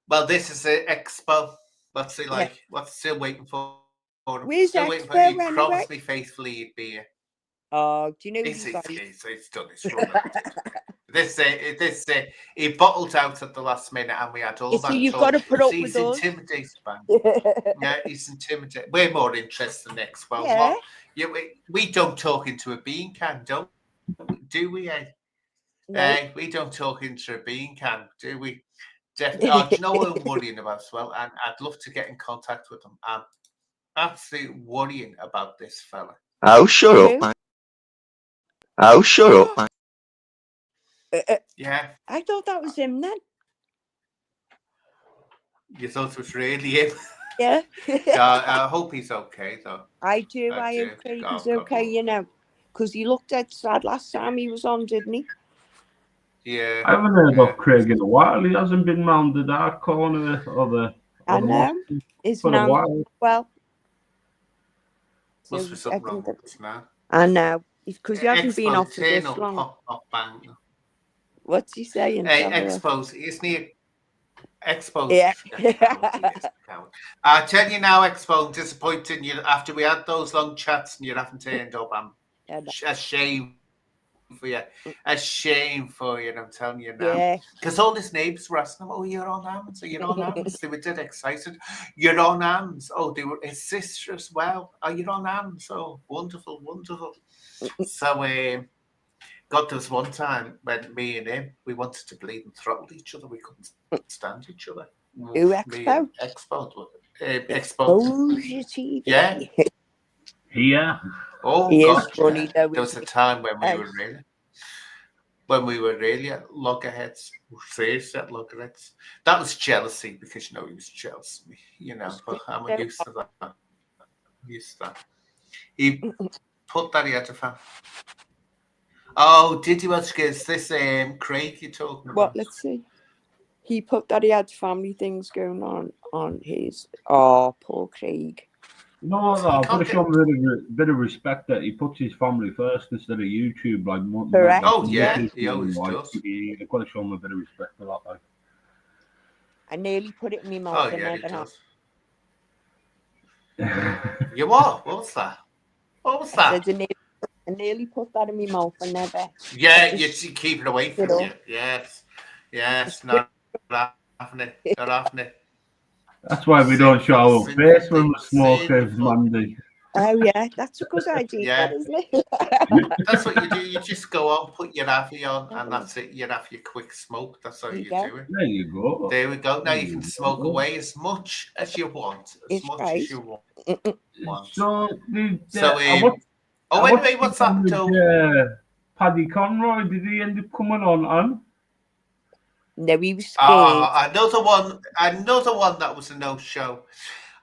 Well, this is an expo. What's he like? Yeah. What's still waiting for? Where's still expo waiting for, he anyway? promised me faithfully he'd be here. Oh, do you know it's done his run. This he bottled out at the last minute, and we had all that. So you've got to put up with he's us. Intimidated, man. Yeah, he's intimidated. We're more interested in next. Well, yeah. We don't talk into a bean can, do we? No. We don't talk into a bean can, do we? Definitely. Oh, do you know what I'm worrying about as well? And I'd love to get in contact with him. I'm absolutely worrying about this fella. Oh, shut up, man. Oh, shut up, man. Yeah. I thought that was him then. You thought it was really him? Yeah. I hope he's okay, though. I do. I hope he's okay, because he looked dead sad last time he was on, didn't he? Yeah. I haven't heard of Craig in a while. He hasn't been round the dark corner I know. It's for a while. Well. Must be something wrong with us now. I know. Because he hasn't been off for this long. Pop, bang. What's he saying? Hey, Expos, isn't he? Expos. Yeah. I tell you now, Expo, disappointing you after we had those long chats and you haven't turned up. I'm ashamed for you. A shame for you, I'm telling you now. Because all his neighbours were asking him, oh, you're on AMS, you're on AMS. They were dead excited. You're on AMS. Oh, they were his sister as well. Oh, you're on AMS. Oh, wonderful, wonderful. So, got to us one time when me and him, we wanted to bleed and throttle each other. We couldn't stand each other. Who, Expo? Exposure TV. Yeah. Yeah. Oh, he God. Is funny, though, there was a time when we were really at loggerheads, seriously at loggerheads. That was jealousy because he was jealous of me, but I'm used to that. Used that. He put that he had a family. Oh, did you watch this? This Craig you're talking What? about? Let's see. He put that he had family things going on his. Oh, poor Craig. You know what? I've got to show him a bit of respect that he puts his family first instead of YouTube. Correct. Oh yeah, he always does. I've got to show him a bit of respect for that. Like. I nearly put it in my mouth. Oh yeah, he does. You what? What was that? What was that? I nearly put that in my mouth. I never. Yeah, you keep it away from you. Yes, not having it. Not having it. That's why we don't show our face when we're smoking, Mandy. Oh yeah, that's a good idea, isn't it? That's what you do. You just go on, put your Avi on, and that's it. You have your quick smoke. That's how you do it. There you go. There we go. Now you can smoke away as much as you want. As much as you want. Anyway, what's happened to Paddy Conroy? Did he end up coming on? No, he was scared. Another one that was a no-show.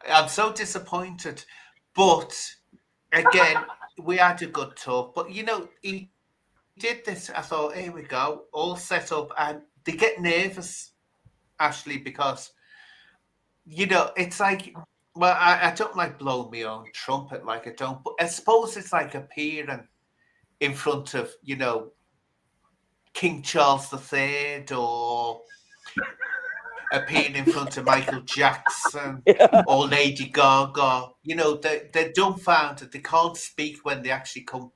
I'm so disappointed. But again, we had a good talk. But you know, he did this. I thought, here we go, all set up, and they get nervous, Ashley, because you know it's like. Well, I don't like blowing my own trumpet, like I don't. But I suppose it's like appearing in front of, you know, King Charles III or appearing in front of Michael Jackson or Lady Gaga. You know, they're dumbfounded. They can't speak when they actually come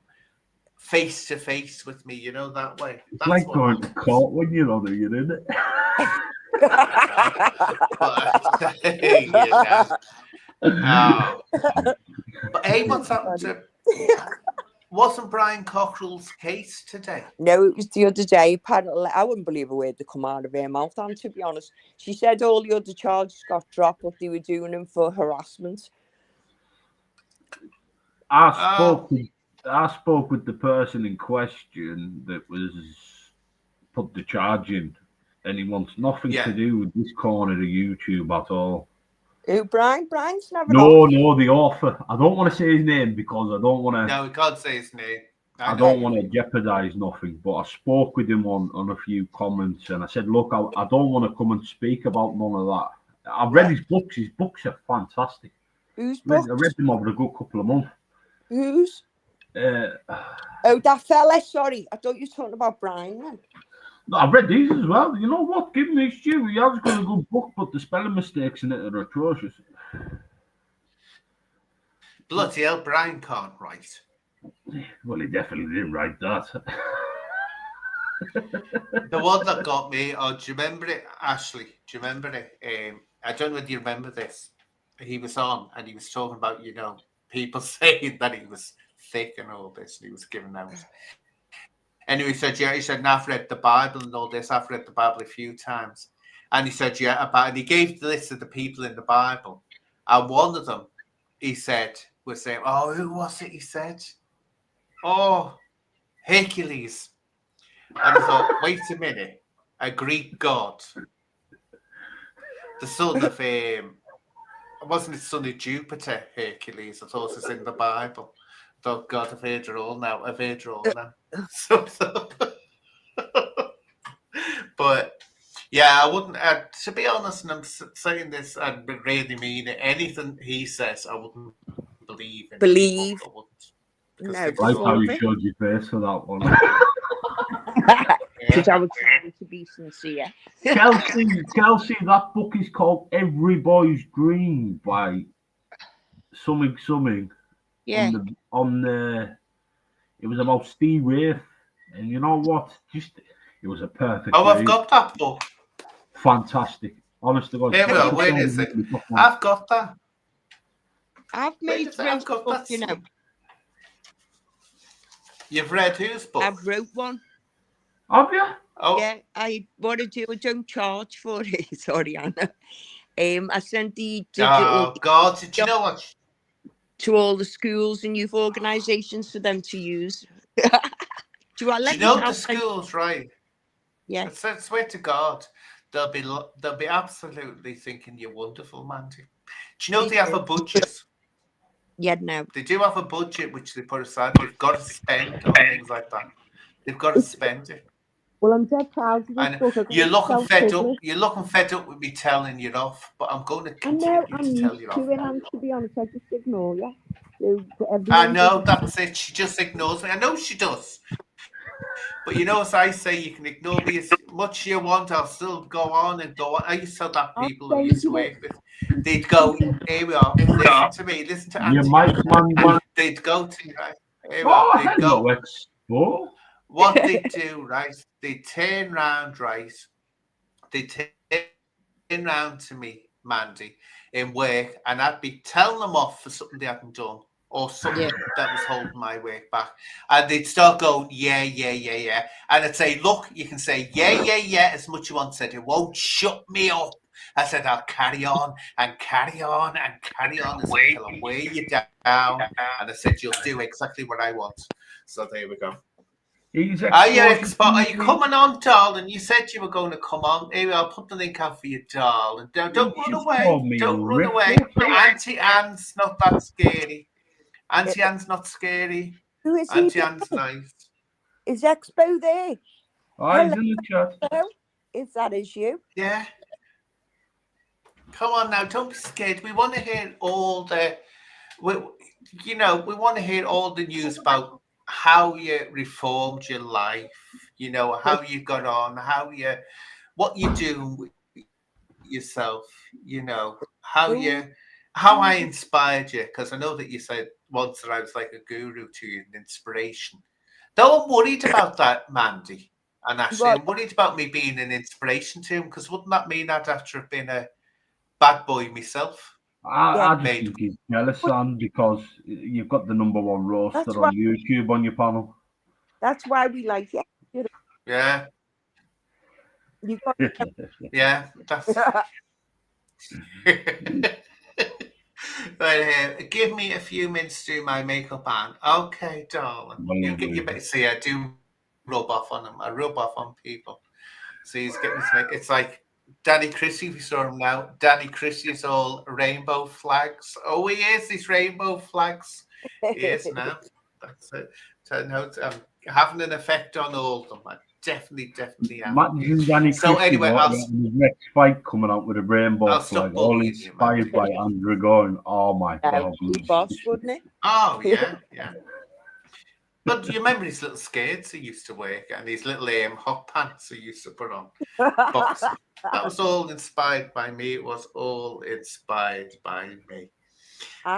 face to face with me, you know, that way. It's like going to court when you're on it, isn't it? But hey, what's happened to... Wasn't Brian Cockrell's case today? No, it was the other day. Apparently, I wouldn't believe a word that come out of her mouth. And to be honest, she said all the other charges got dropped, but they were doing them for harassment. I spoke with the person in question that was put the charge in, and he wants nothing to do with this corner of YouTube at all. Who, Brian? Brian's never. No, the author. I don't want to say his name because I don't want to. No, we can't say his name. I don't want to jeopardize nothing. But I spoke with him on a few comments, and I said, "Look, I don't want to come and speak about none of that. I've read his books. His books are fantastic. Whose books? I read them over a good couple of months. Whose? Oh, that fella. Sorry, I thought you were talking about Brian then. I've read these as well. You know what? Give me his due. He has got a good book, but the spelling mistakes in it are atrocious. Bloody hell, Brian can't write. Well, he definitely didn't write that. The one that got me, do you remember it, Ashley? Do you remember it? I don't know whether you remember this. He was on and he was talking about, you know, people saying that he was thick and all this, and he was giving out. Anyway, he said, I've read the Bible and all this. I've read the Bible a few times. And he said, and he gave the list of the people in the Bible. And one of them, he said, was saying, oh, who was it? He said, oh, Hercules. And I thought, wait a minute, a Greek god, the son of, wasn't it son of Jupiter, Hercules? I thought it was in the Bible. Oh God, I've heard it all now. But yeah, I wouldn't. To be honest, and I'm saying this, I really mean it. Anything he says, I wouldn't believe. I wouldn't. No, like how you showed your face for that one. Because I was trying to be sincere. Kelsey, that book is called Every Boy's Dream by something. Yeah. On the it was about Steve Wraith, and you know what? It was a perfect. Oh, I've got that book. Fantastic. Honest to God. Where is it? I've got that. I've made I've got book, that. you know. You've read whose book? I've wrote one. Have you? Oh. Yeah, I don't charge for it. Sorry, Anna. I sent the digital. Oh God! Did you know what? To all the schools and youth organisations for them to use. Do you know the schools, right? Yeah. I swear to God, they'll be absolutely thinking you're wonderful, Mandy. Do you know they have a budget? Yeah, no. They do have a budget which they put aside. They've got to spend on things like that. They've got to spend it. Well, I'm dead proud of this And book. I got you're it looking fed up. self-published. You're looking fed up with me telling you off, but I'm going to I know, continue I'm to tell used you to off. it, and to be honest, I just ignore you. So I everyone know, does- that's it. She just ignores me. I know she does. But you know, as I say, you can ignore me as much as you want. I'll still go on and go on. I used to tell that I'll people who send used to you work with, they'd go, here we are, listen to me, listen to Your Auntie. mic, man. They'd go to, right, here we are, Oh, they'd go, hello, Expo. what they do, right, they turn round, right, they turn round to me, Mandy, in work, and I'd be telling them off for something they hadn't done, or something that was holding my work back. And they'd start going, yeah. And I'd say, look, you can say, yeah, as much as you want. Said, it won't shut me up. I said, I'll carry on and carry on and carry on until I weigh you down. And I said, you'll do exactly what I want. So there we go. Are you coming on, darling? You said you were going to come on. Here, I'll put the link out for you, darling. Don't run away. Don't run away. Auntie Anne's not that scary. Auntie Anne's not scary. Who is Auntie he? Anne's nice. Is Expo there? He's in the chat. Hello? If that is you. Yeah. Come on now, don't be scared. We want to hear all the, we want to hear all the news about how you reformed your life, how you got on, what you do with yourself, how I inspired you, because I know that you said once that I was like a guru to you, an inspiration. Though I'm worried about that, Mandy and Ashley. I'm worried about me being an inspiration to him, because wouldn't that mean I'd have to have been a bad boy myself? I just think he's jealous, son, because you've got the #1 roaster on YouTube on your panel. That's why we like you. Yeah. Yeah, that's But give me a few minutes to do my makeup on. Okay, darling. You better see, I do rub off on him. I rub off on people. So he's getting his makeup. It's like Danny Christie, we saw him now. Danny Christie is all rainbow flags. Oh, he is, these rainbow flags. He is now. That's it. So no, I'm having an effect on all of them. I definitely am. Imagine Danny so Christie anyway, his next fight coming out with a rainbow flag, all inspired by Andrew going, oh my God. Boss, wouldn't it? Oh, yeah. But you remember his little skates he used to wear and his little hot pants he used to put on. Boxing. That was all inspired by me. It was all inspired by me.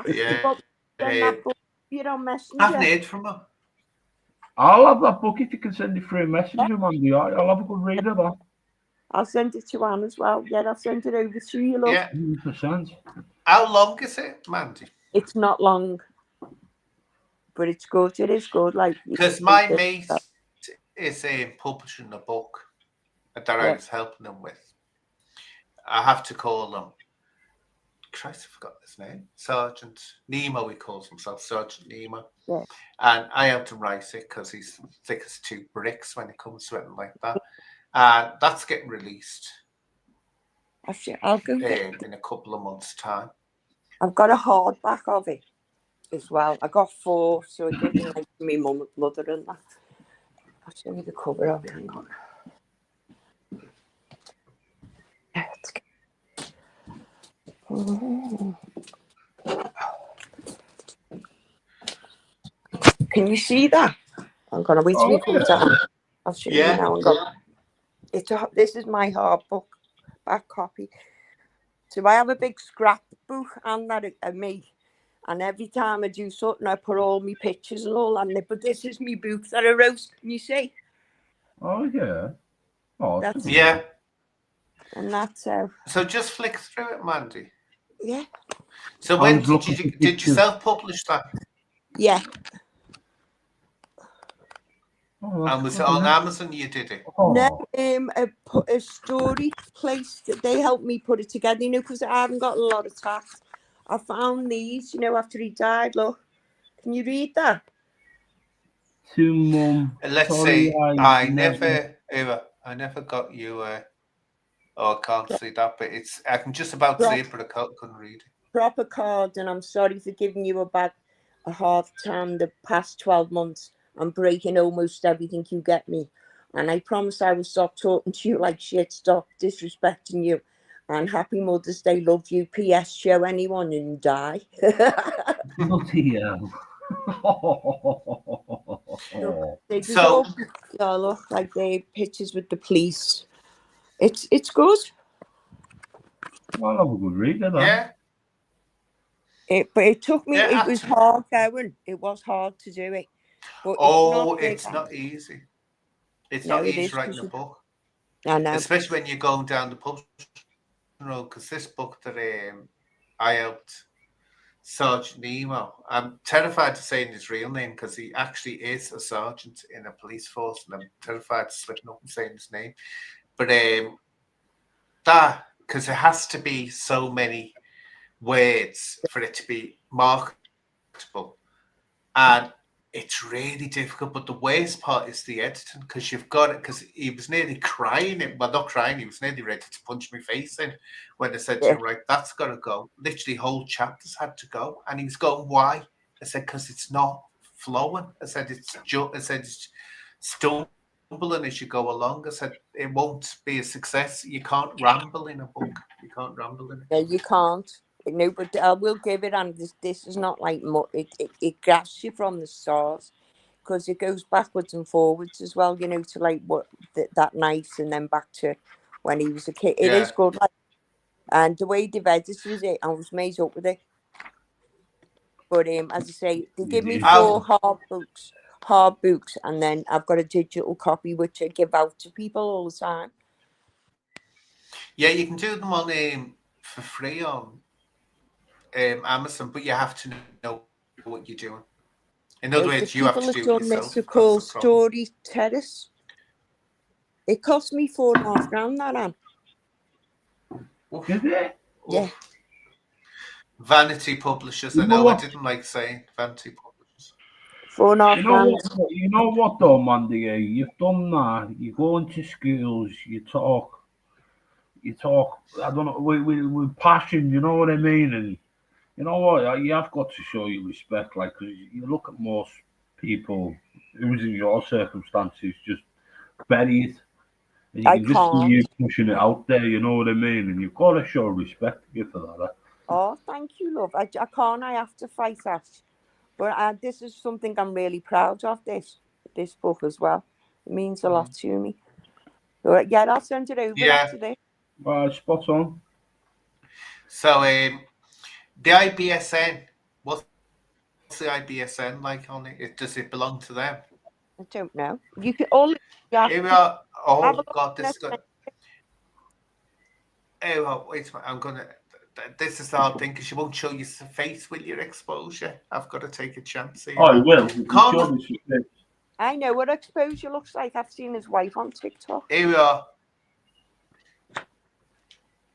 Yeah. You don't Messenger. I haven't heard from her. I'll have that book if you can send it through a messenger, Mandy. I'll have a good read of that. I'll send it to Anne as well. Yeah, I'll send it over to you, love. Yeah. 100%. How long is it, Mandy? It's not long. But it's good. It is good. Because my mate is publishing a book that I was helping him with. I have to call him. Christ, I forgot his name. Sergeant Nemo, he calls himself, Sergeant Nemo. Yeah. And I helped him write it because he's thick as 2 bricks when it comes to anything like that. And that's getting released. I'll go in a couple of months' time. I've got a hardback of it as well. I got 4, so I gave it to my mother and that. I'll show you the cover of it. Hang on. Can you see that? I'm gonna wait till we come down. I'll show you now. This is my hardbook back copy. So I have a big scrapbook and that of me. And every time I do something, I put all my pictures and all on it. But this is my book that I wrote. Can you see? Oh, yeah. Oh, that's yeah. And that's how. So just flick through it, Mandy. Yeah. So when did you self-publish that? Yeah. Oh, and was it on Amazon you did it? Oh. No, a story place that they helped me put it together, because I haven't got a lot of tax. I found these, after he died. Look, can you read that? To Mum. Let's see. I never got you. I can't see that, but I can just about see it, but I couldn't read it. proper card, and I'm sorry for giving you a hard time the past 12 months. I'm breaking almost everything you get me. And I promise I will stop talking to you like shit, stop disrespecting you. And happy Mother's Day, love you. P.S. Show anyone and die. Bloody hell. They just So- all look like they pictures with the police. It's good. I'll have a good read of that. Yeah. But it took me. Yeah, It was hard going. It was hard to do it. But Oh, it's it's not easy. It's No, not it easy is, writing 'cause a you- book, I know. especially when you're going down the pub road. Because this book that I helped Sergeant Nemo, I'm terrified to say his real name because he actually is a sergeant in a police force, and I'm terrified to slipping up and saying his name. But that because it has to be so many words for it to be marketable, and it's really difficult. But the worst part is the editing, because you've got it. Because he was nearly crying. Well, not crying. He was nearly ready to punch my face in when I said to him, "Right, that's got to go." Literally, whole chapters had to go, and he was going, "Why?" I said, "Because it's not flowing." I said, "It's stumbling as you go along." I said, "It won't be a success. You can't ramble in a book. You can't ramble in it." No, you can't. No, but I will give it. And this is not like it grabs you from the start, because it goes backwards and forwards as well. You know, to like what that night, and then back to when he was a kid. It is Yeah. good. Like, and the way they've edited it, I was made up with it. But as I say, they give me Yeah. 4 hard books, and then I've got a digital copy which I give out to people all the time. Yeah, you can do them on for free on Amazon, but you have to know what you're doing. In other The words, you have people to that do it done yourself. this are That's called the problem. Story Terrace. It cost me £4.5 that, Anne. Oof, Did it? Yeah. oof. Vanity publishers. You I know know I what? didn't like saying vanity publishers. £4.5 You know what though, Mandy? You've done that. You go into schools, you talk, I don't know, with passion, you know what I mean? And you know what? You have got to show you respect, like, 'cause you look at most people who's in your circumstances just bury it. And you I can just see can't. you pushing it out there, you know what I mean? And you've got to show respect to you for that. Oh, thank you, love. I can't. I have to fight that. But this is something I'm really proud of, this book as well. It means a lot to me. So, yeah, I'll send it over Yeah. after this. Spot on. So the IBSN. What's the IBSN like on it? Does it belong to them? I don't know. You can all. Here we are. Have a Oh look God, this is next good. Oh, well, wait a minute. I'm gonna. This is the hard thing, because you won't show your face with your exposure. I've got to take a chance here. Oh, he will. Come. I know what exposure looks like. I've seen his wife on TikTok. Here we are.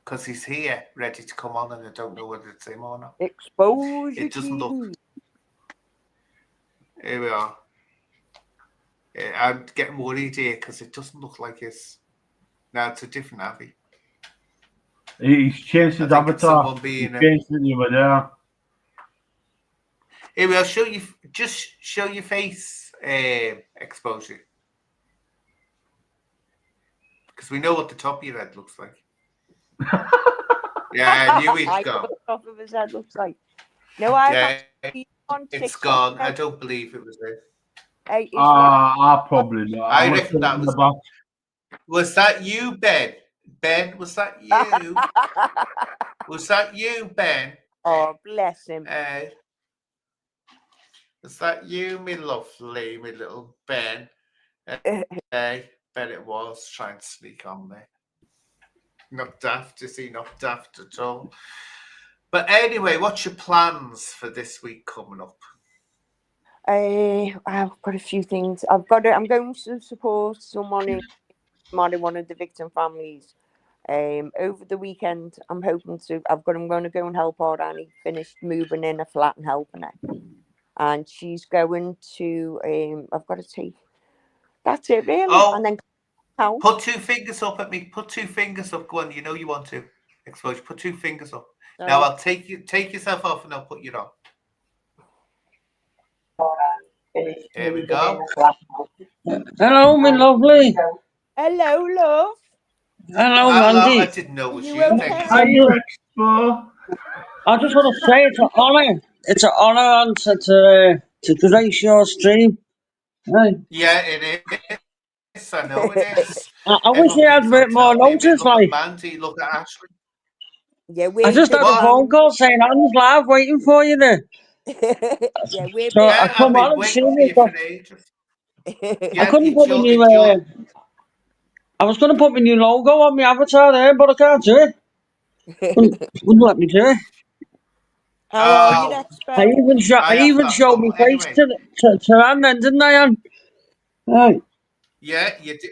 Because he's here, ready to come on, and I don't know whether it's him or not. Exposure. It doesn't look. Here we are. I'm getting worried here because it doesn't look like his. Now it's a different Avi. He's changed his avatar. He's changed it the other day. Here we are. Just show your face exposure. Because we know what the top of your head looks like. Yeah, I knew he'd I know gone. what the top of his head looks like. No, I on it's TikTok gone. now. I don't believe it was it. Hey, I probably know. I reckon that was. Was that you, Ben? Ben, was that you? Was that you, Ben? Oh, bless him. Was that you, me lovely, me little Ben? Bet it was. Trying to sneak on there. Not daft, is he? Not daft at all. But anyway, what's your plans for this week coming up? I've got a few things. I'm going to support someone in one of the victim families. Over the weekend, I'm going to go and help our Annie finish moving in a flat and helping her. And she's going to. I've got to take. That's it, really. Oh, and then put 2 fingers up at me. Put 2 fingers up. Go on. You know you want to. Exposure. Put 2 fingers up. Now Sorry. I'll take yourself off and I'll put you on. Here we go. Hello, my lovely. Hello, love. Hello, Hello, I Mandy. didn't know it Are was you you. okay? Thank How you. you? Expo. I just want to say it's an honour. It's an honour and to grace your stream. Hey. Yeah, it is. I know it is. I wish Everyone you had a keeps on bit more telling me a bit. notice, Look at like. Mandy, look at Ashley. Yeah, I we're just had busy, a What? phone man. call saying I was live waiting for you there. Yeah, we're So I busy, Yeah, I've come man. on been and waiting seen for you. you for ages. I Yeah, couldn't put my new, I was going to put my new logo on my avatar there, but I can't do it. Wouldn't let me do it. How are you, Oh, Expo? I I have even that showed my photo. face Anyway, to Anne then, didn't I, Anne? Right. yeah, you did.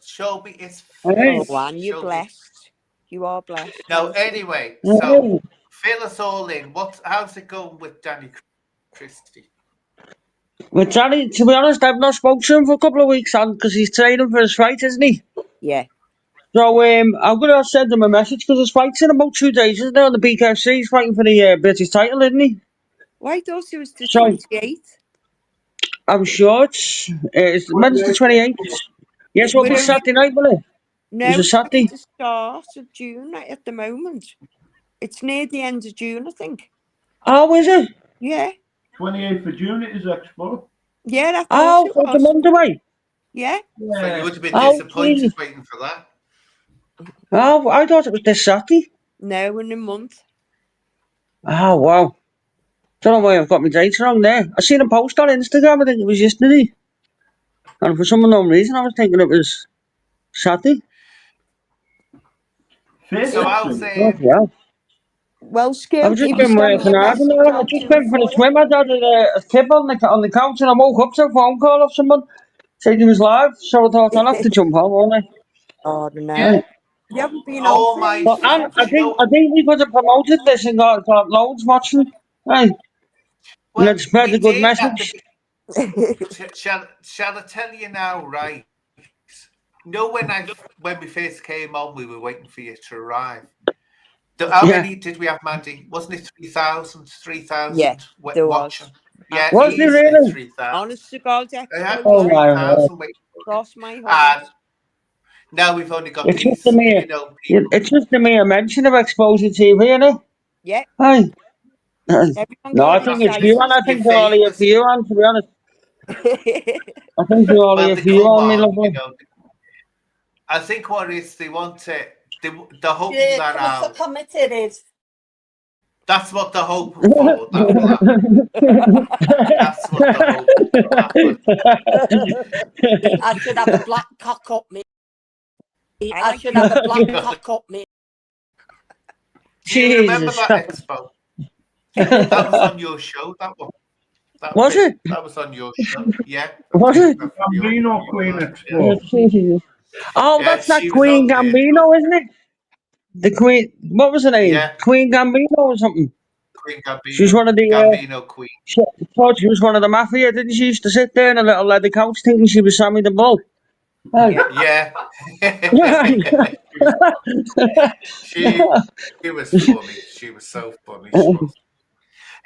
Show me his Right. Oh, face. Anne, you're Show me. blessed. You are blessed, Now, honestly. anyway, so Right. fill us all in. How's it going with Danny Christie? With Danny, to be honest, I've not spoken to him for a couple of weeks because he's training for his fight, isn't he? Yeah. So I'm going to send him a message because his fight's in about 2 days, isn't it? On the BKFC, he's fighting for the British title, isn't he? Well, I thought it was the So 28th. I'm sure it's when's the 28th? Yes, it'll be We're only, Saturday night, will it? Is no, it it's only Saturday? the start of June at the moment. It's near the end of June, I think. Oh, is it? Yeah. 28th of June it is Expo. Yeah, I thought Oh, it it's a was. month away. Yeah. So you Yeah. would have been Oh, disappointed gee. waiting for that. Oh, I thought it was this Saturday. No, in a month. Oh, wow. Don't know why I've got my dates wrong there. I seen a post on Instagram, I think it was yesterday. And for some unknown reason, I was thinking it was Saturday. First So It, I'll Saturday. say, Bloody hell. well, I've Skip, just if you been send me working a hard, you message, know. I've I'll just do it been for a for you. swim. I had a tip on the couch and I woke up to a phone call of someone saying he was live. So I thought I'll have to jump on, won't I? Oh, I don't know. yeah, Right. You haven't been on all for my, But ages, and have I you? do you think know, I think we could have promoted this and got loads watching. Right. And well, it spread we a good did at the message. shall I tell you now, right? No, when we first came on, we were waiting for you to arrive. How Yeah. many did we have, Mandy? Wasn't it 3,000? Yeah, 3,000 there watching? was. Yeah, Was there easily really? 3,000. Honest to God, Yeah, Expo, Oh love. my word. 3,000 waiting for us. Cross my heart. And now we've only got It's just these, a mere people. it's just a mere mention of exposure TV, innit? Yeah, Hey. everyone No, got I think it's excited. you and I You're think they're all here for famous. you, and to be honest. I think they're all Well, here they for you, come and me on, lovely. I think what it is, they want to, they're hoping Yeah, that come for out. committed. That's what they're hoping for. That will happen. That's what they're hoping will happen. I should have a black cock up me. I I like should you. have a black cock up me. Do you remember Jesus. that expo? That was on your show, that one. That Was bit, it? that was on your show. Yeah, I'm Was taking it? that from your Gambino Queen yeah. Oh, Expo. Jesus. Oh, Yeah, that's that she was Queen on there. Gambino, isn't it? The Queen. What was her name? Yeah, Queen Gambino or something. Queen She was Gambino. one of the. Gambino Queen. She thought she was one of the mafia, didn't she? She used to sit there in a little leather couch thinking she was Sammy the Bull. Hey. Yeah. Yeah. she was funny. She was so funny. She was.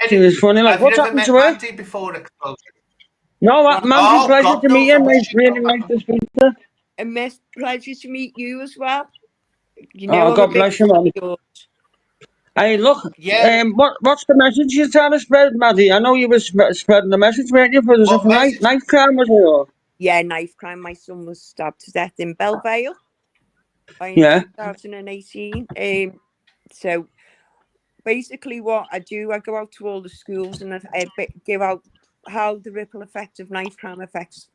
She Anyway, was funny. Like, have you what's ever happened met to her? Mandy before Exposure? No, Well, Mandy, Oh, pleasure God to meet knows you. I wish Nice, she'd really come nice back. to speak to you. a miss pleasure to meet you as well. You know Oh, I'm a God big bless you, fan man. of yours. Hey, look, Yeah. what's the message you're trying to spread, Maddie? I know you were spreading the message, weren't you? For What for message? knife crime, was it? Or? Yeah, knife crime. My son was stabbed to death in Belvale in Yeah, 2018. So basically, what I do, I go out to all the schools and give out how the ripple effect of knife crime affects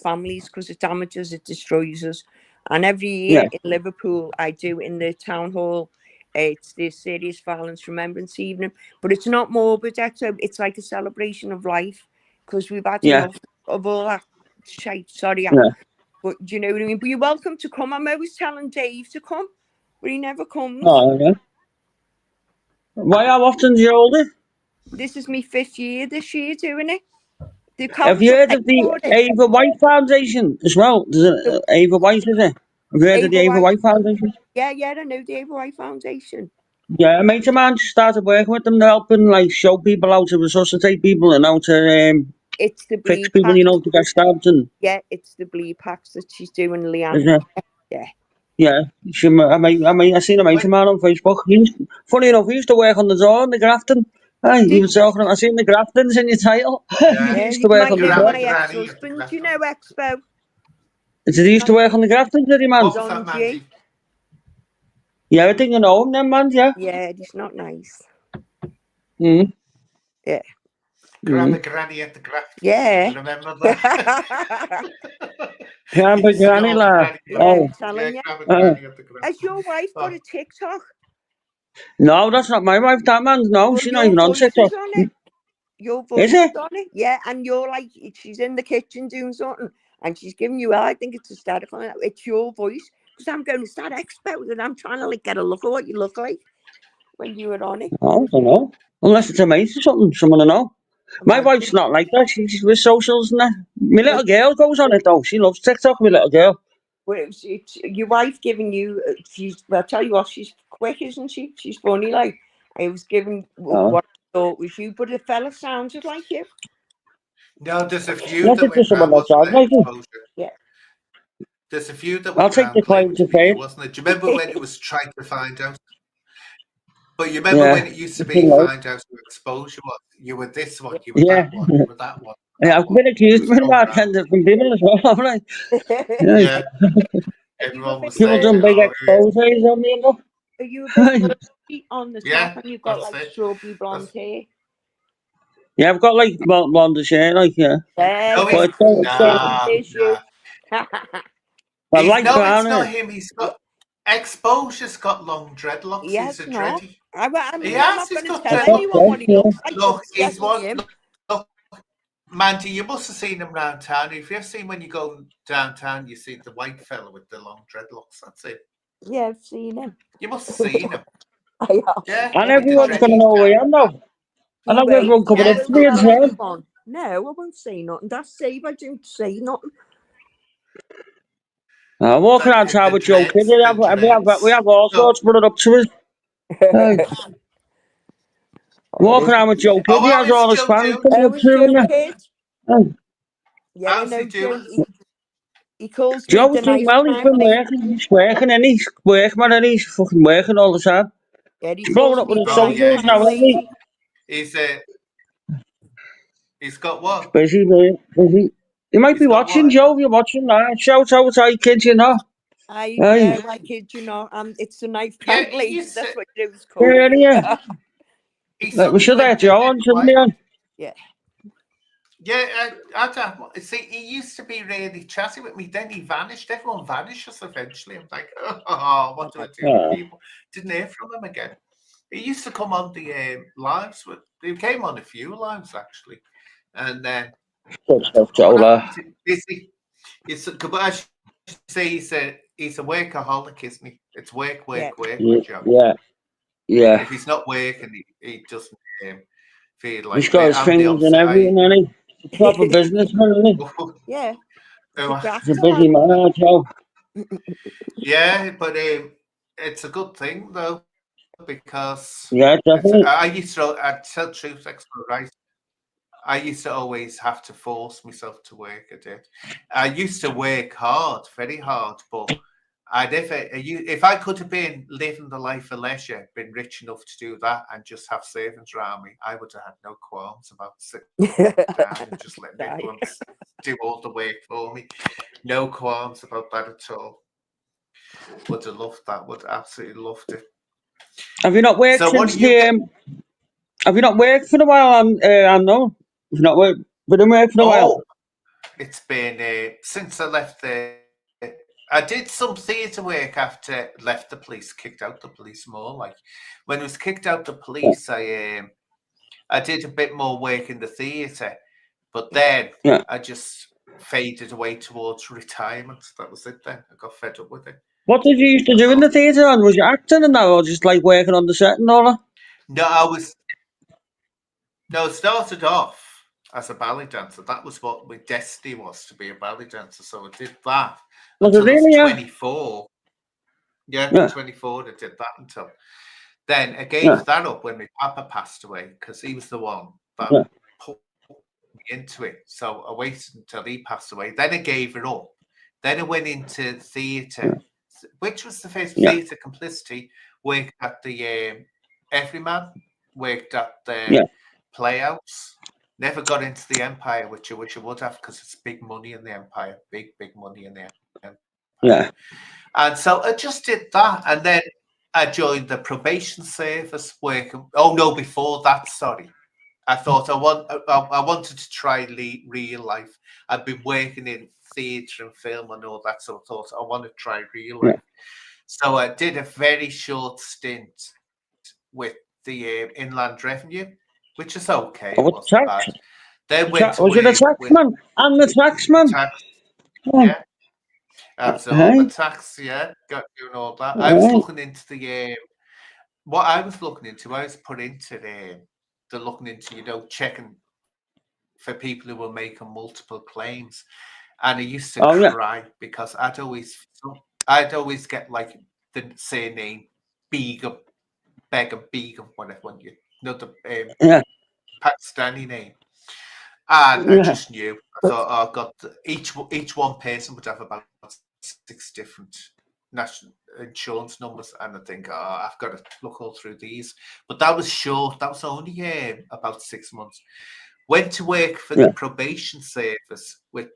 families because it damages, it destroys us. And every year yeah, in Liverpool, I do in the town hall. It's the Serious Violence Remembrance Evening, but it's not morbid. It's like a celebration of life because we've had yeah, enough of all that shite. Sorry, yeah. but do you know what I mean? But you're welcome to come. I'm always telling Dave to come, but he never comes. Oh, yeah. Why, how often do you hold it? This is my 5th year this year doing it. The Have you council heard paid of the for it. Ava White Foundation as well? There's So Ava White, is it? Have you heard of the Ava Ava White, White Foundation? yeah, I know the Ava White Foundation. Yeah, a mate of mine just started working with them, helping like show people how to resuscitate people and how to It's the fix bleed people, packs. you know, to get stabbed and Yeah, it's the bleed packs that she's doing, Leanne. isn't it? Yeah. Yeah. I seen a mate of mine on Facebook. Funny enough, he used to work on the door in the Grafton. Aye, he Did was talking. I seen the Graftons in your title. Yeah. He Yeah, used you to work might on the know door. my Granny at the ex-husband. You Grafton. know Expo. Did he used to work on the Graftons, did he, man? What was John that, G. Mandy? Yeah, I think you know him then, man. Yeah. Yeah, he's not nice. Mm. Yeah. Grab Mm. a granny at the Grafton. Yeah. Remember that? Can't He be used to granny, go on lad. Granny Yeah, Grafton. I'm Oh. telling you. Grab a Uh, granny at the Grafton. Has your wife got Oh, a TikTok? no, that's not my wife, that man. No, Well, she's not your even on voice is TikTok. on it. Your Is voice it? is on it. Yeah, and you're like, she's in the kitchen doing something, and she's giving you, I think it's hysterical. It's your voice. Because I'm going to start Expo, and I'm trying to like get a look at what you look like when you were on it. I don't know. Unless it's a mate or something, someone I know. It My might wife's be. not like that. She's with socials and that. My Well, little girl goes on it though. She loves TikTok, my little girl. well, it's your wife giving you, she's, well, I'll tell you what, she's quick, isn't she? She's funny. Like, I was giving Oh. what I thought was you, but the fella sounded like you. no, there's a few Unless that it's just went someone round, that wasn't sounds there? like you. Exposure. Yeah. There's a few that I'll went take the round claim claiming to to be you, fame. wasn't it? Do you remember when it was trying to find out? But you remember when Yeah. it used to It's be been low. find out who exposure was? You were this one, you were Yeah. that one, you were that one, Yeah, that I've one. been accused Just of go about 10 round. different people as well, haven't I? Yeah. Yeah, Are you a everyone bit was People saying done it. big Oh, yeah. exposes on me, you know. Are you a bit rosy on the top, Yeah, and you've got that's like it. strawberry blonde That's, hair? Yeah, I've got like blonde hair, like, yeah. Yes, no, But he's it's so, nah, there's nah. you. I He's like no, it's brown not hair. him. He's Yeah, got exposure's got long dreadlocks. he He's has a not. dready. I He mean, I'm has. not He's going to got tell That's not dreadlocks. anyone what fair, he yeah. looks like, but Look, it's he's definitely one. him. Look, Mandy, you must have seen him round town. If you've seen when you go downtown, you see the white fella with the long dreadlocks. That's it. Yeah, I've seen him. You must have seen him. I have. Yeah, And with the everyone's going to dreadies know who I down. am now. I'll You have wait. everyone coming I up Yeah, to will me and tell saying, everyone. No, I won't say nothing. That's safe. I don't say nothing. I'm walking outside the with Joe Kidd. dreads, the We dreads. have all So, sorts running up to us. Hey, Oh, walking there's, around with Joe Kidd, oh, he what has is all his Joe fans doing? coming oh, up it's to him. Joe And Kidd. hey, Yeah, I How's he know Joe. doing? He calls me Joe's the doing nice well. He's kind been lady. working. He's working and he's working, man. And he's fucking working all the time. Yeah, he He's blowing calls up with me his the Oh nice yeah, socials kind now, isn't he? lady. he's he's got He's what? busy, man. Busy. You might He's be got watching, what? Joe. If you're watching that, shout out, I kid you not. Hey, Yeah, my kid, you know, it's the knife Yeah, kind he lady. used to. That's what it was called. yeah, yeah. He We suddenly should have went a Joe bit on, shouldn't we? quiet. Yeah. Yeah, I don't see. He used to be really chatty with me. Then he vanished. Everyone vanishes eventually. I'm like, oh, what do I do with people? Didn't hear from him again. He used to come on the lives with. He came on a few lives actually, and then Good I stuff, don't know Joe. what happened. Busy. But I should say he's a workaholic, isn't he? It's work, Yeah. work, work with Joe. Yeah, yeah. If he's not working, he doesn't feel He's like. got his I'm the fingers in opposite. everything, isn't he? He's a proper businessman, isn't he? Yeah. He's a Oh, He's a grafter, busy man, Joe. yeah, but it's a good thing though because Yeah, definitely. I used to. I tell truth, right? I used to always have to force myself to work. I did. I used to work hard, very hard, but I never. If I could have been living the life of leisure, been rich enough to do that, and just have savings around me, I would have had no qualms about sitting down and just letting everyone do all the work for me. No qualms about that at all. Would have loved that. Would have absolutely loved it. Have you not worked So what since do you get? Have you not worked for a while? I know. You've not worked. Been work for a while. Oh, it's been since I left the. I did some theatre work after left the police, kicked out the police more. Like when I was kicked out the police, I did a bit more work in the theatre, but then Yeah. I just faded away towards retirement. That was it. Then I got fed up with it. What did you used to do in the theatre? And was you acting and that, or just like working on the set and all that? No, I started off as a ballet dancer. That was what my destiny was, to be a ballet dancer. So I did that Was it until I was really? Yeah. 24. Yeah, Yeah. 24. I did that until Then I gave Yeah. that up when my papa passed away because he was the one that Yeah. put me into it. So I waited until he passed away. Then I gave it up. Then I went into theatre, which was the first Yeah. theatre complicity. Worked at the Everyman, worked at the Yeah. Playhouse. Never got into the Empire, which I wish I would have because it's big money in the Empire. Big money in the Empire. Yeah. And so I just did that. And then I joined the probation service working. Oh, no, before that, sorry. I thought I wanted to try real life. I've been working in theatre and film and all that, so I thought I want to try real life. So I did a very short stint with the Inland Revenue, which is okay. Oh, It wasn't tax. bad. Then went to Was it a work with taxman? I'm the taxman. tax. Oh, Yeah, absorber tax. Yeah, got doing all that. I was looking into the what I was looking into. I was put into the looking into checking for people who were making multiple claims, and I used to cry because I'd always get like the surname Begum, whatever you know, the Pakistani name, and I just knew. I thought, oh God, each one person would have about 6 different national insurance numbers, and I think, oh, I've got to look all through these. But that was short. That was only about 6 months. Went to work for the probation service with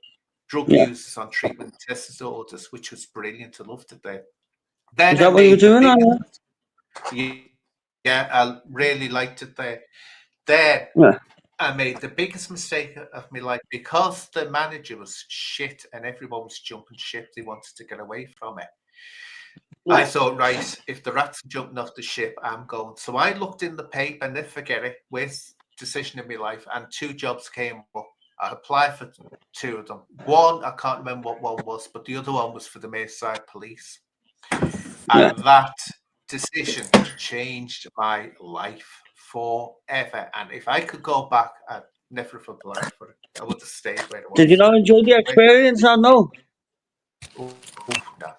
drug users on treatment test disorders, which was brilliant. I loved it there. Then is that what you were doing? Yeah, I really liked it there. Then I made the biggest mistake of my life because the manager was shit and everyone was jumping ship. They wanted to get away from it. I thought, right, if the rats are jumping off the ship, I'm going. So I looked in the paper and never forget it. Worst decision in my life, and 2 jobs came up. I applied for 2 of them. One, I can't remember what one was, but the other one was for the Merseyside Police. And that decision changed my life forever. And if I could go back, I'd never have applied for it. I would have stayed where I was. Did you not enjoy the experience or no? Oh, no.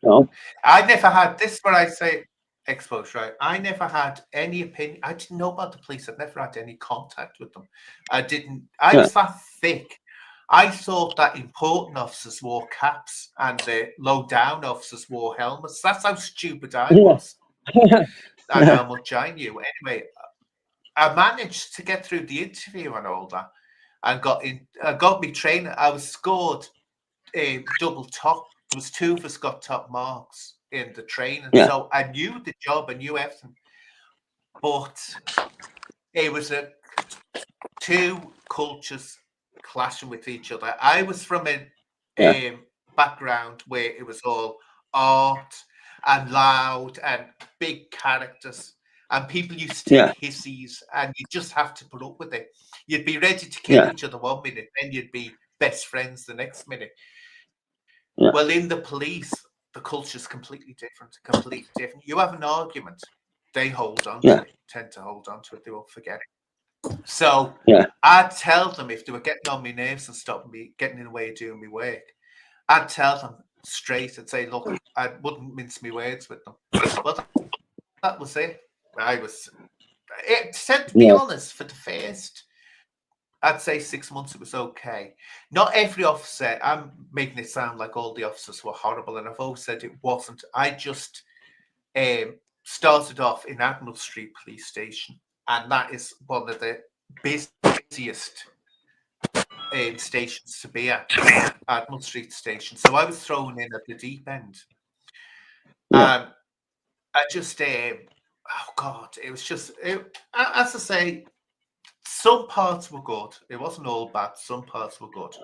No. I never had this. What I say, exposure. Right? I never had any opinion. I didn't know about the police. I've never had any contact with them. I didn't. I was that thick. I thought that important officers wore caps and the low down officers wore helmets. That's how stupid I was, and how much I knew. Anyway, I managed to get through the interview and all that, and got me training. I was scored double top. There was 2 of us got top marks in the training, so I knew the job, I knew everything. But it was 2 cultures clashing with each other. I was from a background where it was all art and loud and big characters, and people used to take hissies, and you just have to put up with it. You'd be ready to kill each other 1 minute, then you'd be best friends the next minute. Well, in the police, the culture is completely different. You have an argument, they hold on to it, tend to hold on to it, they won't forget it. So I'd tell them if they were getting on my nerves and stopping me, getting in the way of doing my work, I'd tell them straight and say, look, I wouldn't mince my words with them. But that was it. To be honest, for the first, I'd say 6 months, it was okay. Not every officer, I'm making it sound like all the officers were horrible, and I've always said it wasn't. I just started off in Admiral Street Police Station, and that is one of the busiest stations to be at, Admiral Street Station. So I was thrown in at the deep end. I just, oh God, it was just, as I say, some parts were good. It wasn't all bad. Some parts were good.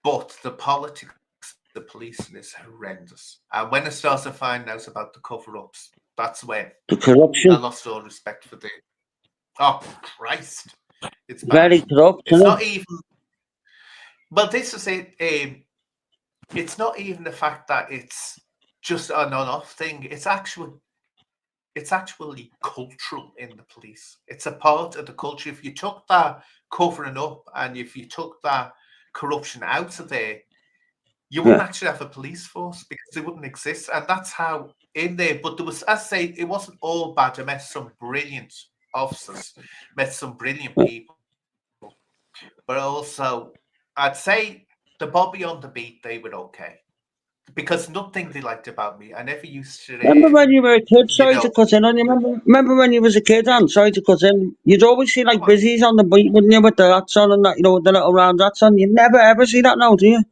But the politics, the policing is horrendous. And when I started finding out about the cover-ups, that's when the corruption. I lost all respect for the... Oh, Christ. It's bad. Very corrupt. It's not even... Well, this is it. It's not even the fact that it's just an on-off thing. It's actually cultural in the police. It's a part of the culture. If you took that covering up and if you took that corruption out of there, you wouldn't actually have a police force because they wouldn't exist. And that's how in there. But there was, as I say, it wasn't all bad. I met some brilliant officers, met some brilliant people. But also, I'd say the Bobby on the beat, they were okay. Because nothing they liked about me. I never used to, Remember when you were a kid? Sorry know, to cut in on you. Remember when you was a kid, and sorry to cut in. You'd always see like busies on the beat, wouldn't you, with the hats on and that, you know, with the little round hats on. You never ever see that now, do you?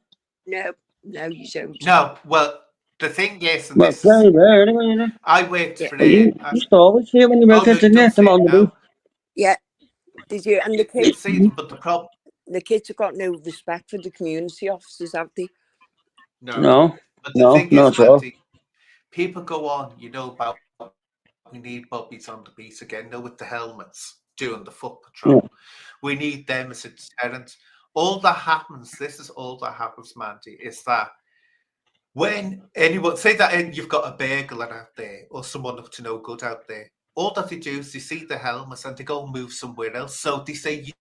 No, no, you don't. no, well, the thing is, and Well, this very is, rare anyway, you know. I worked Yeah. for But you used to always see it when you were a oh, no, kid, you didn't you? don't Them see on it the beat. now. Yeah. Did you? And the You kids, see them, but the problem, the kids have got no respect for the community officers, have they? no. No, But the no, thing not is, at all. Mandy, people go on, about we need Bobbies on the beat again, with the helmets doing the foot patrol. Yeah. We need them as a deterrent. All that happens, this is all that happens, Mandy, is that when anyone, say that you've got a burglar out there or someone up to no good out there, all that they do is they see the helmets and they go and move somewhere else. So they say you're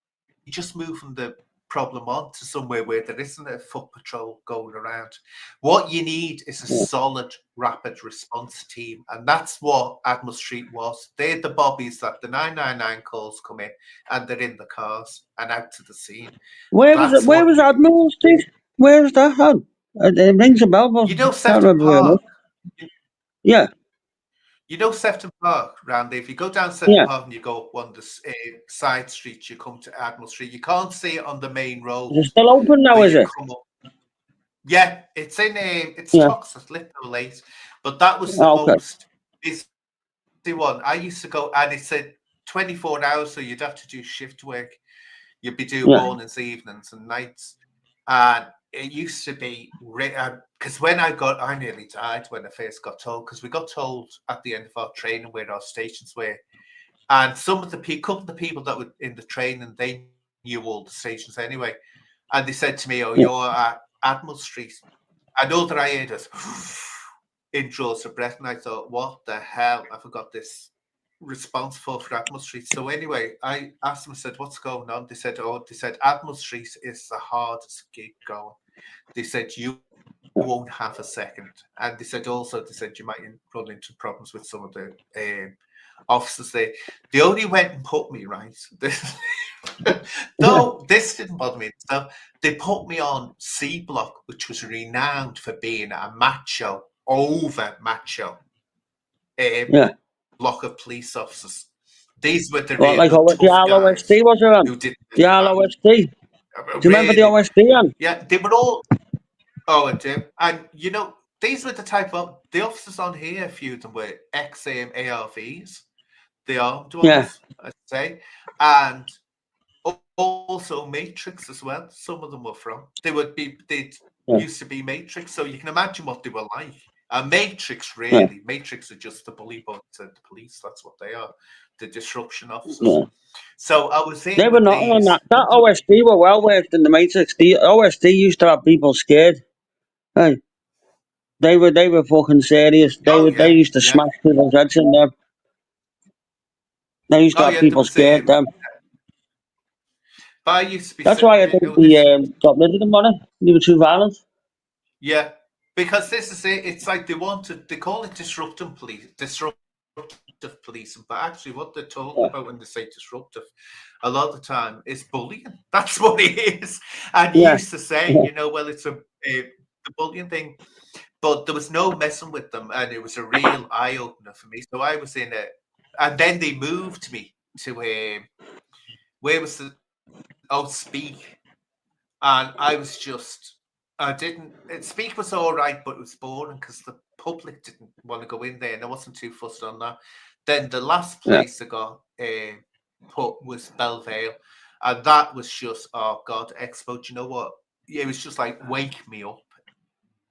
just moving the problem on to somewhere where there isn't a foot patrol going around. What you need is a solid rapid response team, and that's what Admiral Street was. They're the Bobbies that the 999 calls come in and they're in the cars and out to the scene. Where was it? Where was Admiral Street? Where was that? It rings a bell, but You know I can't Sefton remember where it Park? was. Yeah, You know Sefton Park, round there. If you go down Sefton yeah. Park and you go up one of the side streets, you come to Admiral Street. You can't see it on the main road. Is it still open now, where is you it? come up. Yeah, it's in it's Yeah. Tox, it's little late. But that was the Oh, okay. most busy one. I used to go, and it said 24 hours, so you'd have to do shift work. You'd be doing Yeah. mornings, evenings, and nights. And it used to be, because when I nearly died when I first got told, because we got told at the end of our training where our stations were. And some of the couple of the people that were in the training, they knew all the stations anyway. And they said to me, "Oh, Yeah. you're at Admiral Street." I know that I heard us in draws of breath, and I thought, "What the hell? I forgot this response for Admiral Street." So anyway, I asked them, I said, "What's going on?" They said, Admiral Street is the hardest gig going. They said, "You won't have a second." And they said you might run into problems with some of the officers there. They only went and put me right. Though this didn't bother me. So they put me on C Block, which was renowned for being a over macho Yeah. block of police officers. These were the Well, real like the the tough guys ROSD was around. who didn't The ROSD. Do you remember the really. OSD? Ann? Yeah, they were all. Oh, I do. And these were the type of the officers on here. A few of them were ARVs, the armed ones, Yeah. I'd say, and also Matrix as well. Some of them were from. They used to be Matrix, so you can imagine what they were like. Matrix, really. Matrix are just the bully boys and the police. That's what they are, the disruption officers. Yeah. So I was in. They were not on that. That OSD were well versed in the Matrix. The OSD used to have people scared. Hey, they were fucking serious. They used to smash people's heads in them. They used to have people scared. Them. But I used to be. That's why I think they got rid of them on it. They were too violent. Yeah, because this is it. It's like they call it disruptive policing, but actually what they're talking about when they say disruptive, a lot of the time is bullying. That's what it is. And you used to say, well, it's the bullying thing, but there was no messing with them, and it was a real eye opener for me. So I was in it, and then they moved me to where was the Speak, and I was just. Speak was all right, but it was boring because the public didn't want to go in there and I wasn't too fussed on that. Then the last place I got put was Belvale, and that was just, oh God, Expo. Do you know what? It was just like, wake me up.